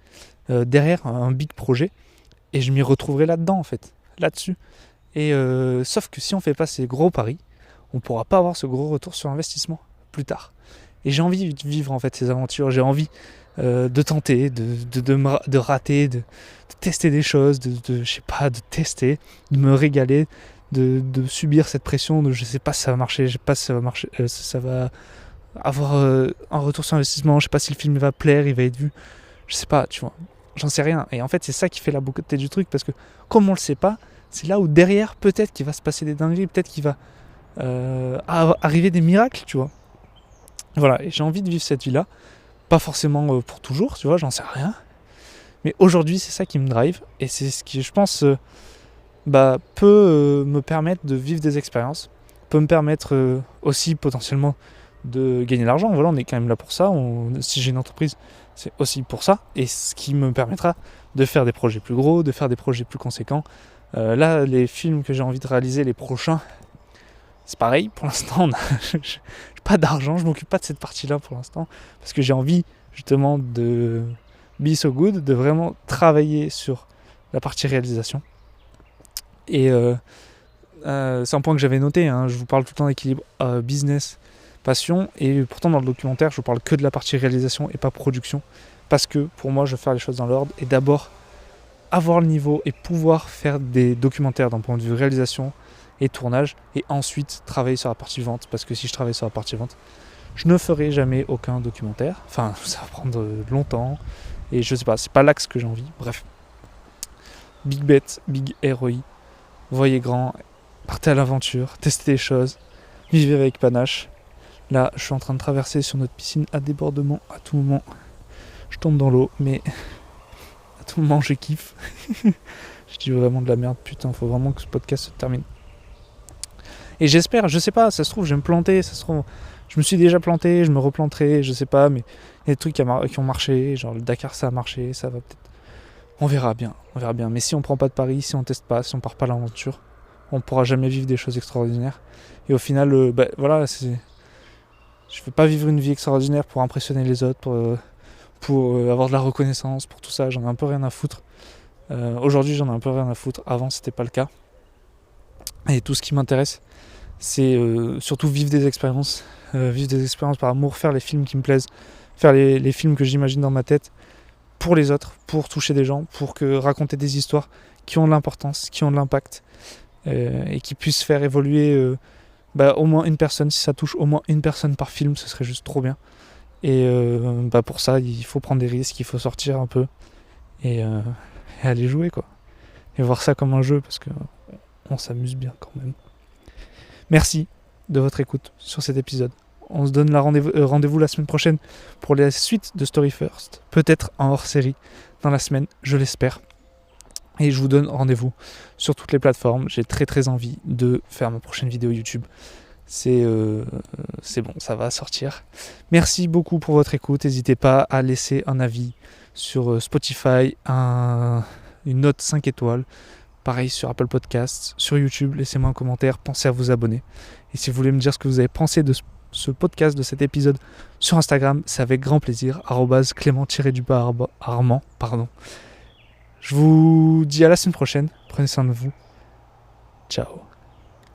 derrière un big projet, et je m'y retrouverai là-dedans en fait, là-dessus. Et sauf que si on fait pas ces gros paris, on pourra pas avoir ce gros retour sur investissement plus tard. Et j'ai envie de vivre en fait ces aventures, j'ai envie de tenter, de rater, de tester des choses, de tester, de me régaler, de subir cette pression de je sais pas si ça va marcher, je sais pas si ça va marcher, ça va avoir un retour sur investissement, je sais pas si le film va plaire, il va être vu, je sais pas, tu vois, j'en sais rien. Et en fait c'est ça qui fait la beauté du truc, parce que comme on le sait pas, c'est là où derrière peut-être qu'il va se passer des dingueries, peut-être qu'il va arriver des miracles, tu vois. Voilà, et j'ai envie de vivre cette vie-là. Pas forcément pour toujours, tu vois, j'en sais rien. Mais aujourd'hui, c'est ça qui me drive. Et c'est ce qui, je pense, peut me permettre de vivre des expériences. Peut me permettre aussi potentiellement de gagner de l'argent. Voilà, on est quand même là pour ça. Si j'ai une entreprise, c'est aussi pour ça. Et ce qui me permettra de faire des projets plus gros, de faire des projets plus conséquents. Là, les films que j'ai envie de réaliser, les prochains, c'est pareil. Pour l'instant, j'ai pas d'argent. Je m'occupe pas de cette partie-là pour l'instant. Parce que j'ai envie justement de be so good, de vraiment travailler sur la partie réalisation. Et c'est un point que j'avais noté, hein, je vous parle tout le temps d'équilibre business, passion, et pourtant dans le documentaire je vous parle que de la partie réalisation et pas production, parce que pour moi je veux faire les choses dans l'ordre et d'abord avoir le niveau et pouvoir faire des documentaires d'un point de vue réalisation et tournage, et ensuite travailler sur la partie vente, parce que si je travaille sur la partie vente, je ne ferai jamais aucun documentaire, enfin ça va prendre longtemps, et je sais pas, c'est pas l'axe que j'ai envie. Bref, big bet, big ROI, voyez grand, partez à l'aventure, testez les choses, vivez avec panache. Là je suis en train de traverser sur notre piscine à débordement, à tout moment je tombe dans l'eau, mais à tout moment je kiffe. Je dis vraiment de la merde, putain, faut vraiment que ce podcast se termine. Et j'espère, je sais pas, ça se trouve, je vais me planter, ça se trouve, je me suis déjà planté, je me replanterai, je sais pas, mais il y a des trucs qui ont marché, genre le Dakar ça a marché, ça va peut-être. On verra bien. Mais si on prend pas de pari, si on teste pas, si on part pas à l'aventure, on pourra jamais vivre des choses extraordinaires. Et au final, voilà, je veux pas vivre une vie extraordinaire pour impressionner les autres, pour avoir de la reconnaissance, pour tout ça, j'en ai un peu rien à foutre. Aujourd'hui, j'en ai un peu rien à foutre, avant c'était pas le cas. Et tout ce qui m'intéresse, c'est surtout vivre des expériences par amour, faire les films qui me plaisent, faire les films que j'imagine dans ma tête pour les autres, pour toucher des gens, pour raconter des histoires qui ont de l'importance, qui ont de l'impact, et qui puissent faire évoluer au moins une personne. Si ça touche au moins une personne par film, ce serait juste trop bien. Et pour ça, il faut prendre des risques, il faut sortir un peu et aller jouer, quoi. Et voir ça comme un jeu, parce que on s'amuse bien quand même. Merci de votre écoute sur cet épisode. On se donne rendez-vous la semaine prochaine pour la suite de Story First. Peut-être en hors-série dans la semaine, je l'espère. Et je vous donne rendez-vous sur toutes les plateformes. J'ai très très envie de faire ma prochaine vidéo YouTube. C'est bon, ça va sortir. Merci beaucoup pour votre écoute. N'hésitez pas à laisser un avis sur Spotify, une note 5 étoiles. Pareil sur Apple Podcasts, sur YouTube, laissez-moi un commentaire, pensez à vous abonner. Et si vous voulez me dire ce que vous avez pensé de ce podcast, de cet épisode sur Instagram, c'est avec grand plaisir, @clément-armand, pardon. Je vous dis à la semaine prochaine, prenez soin de vous, ciao.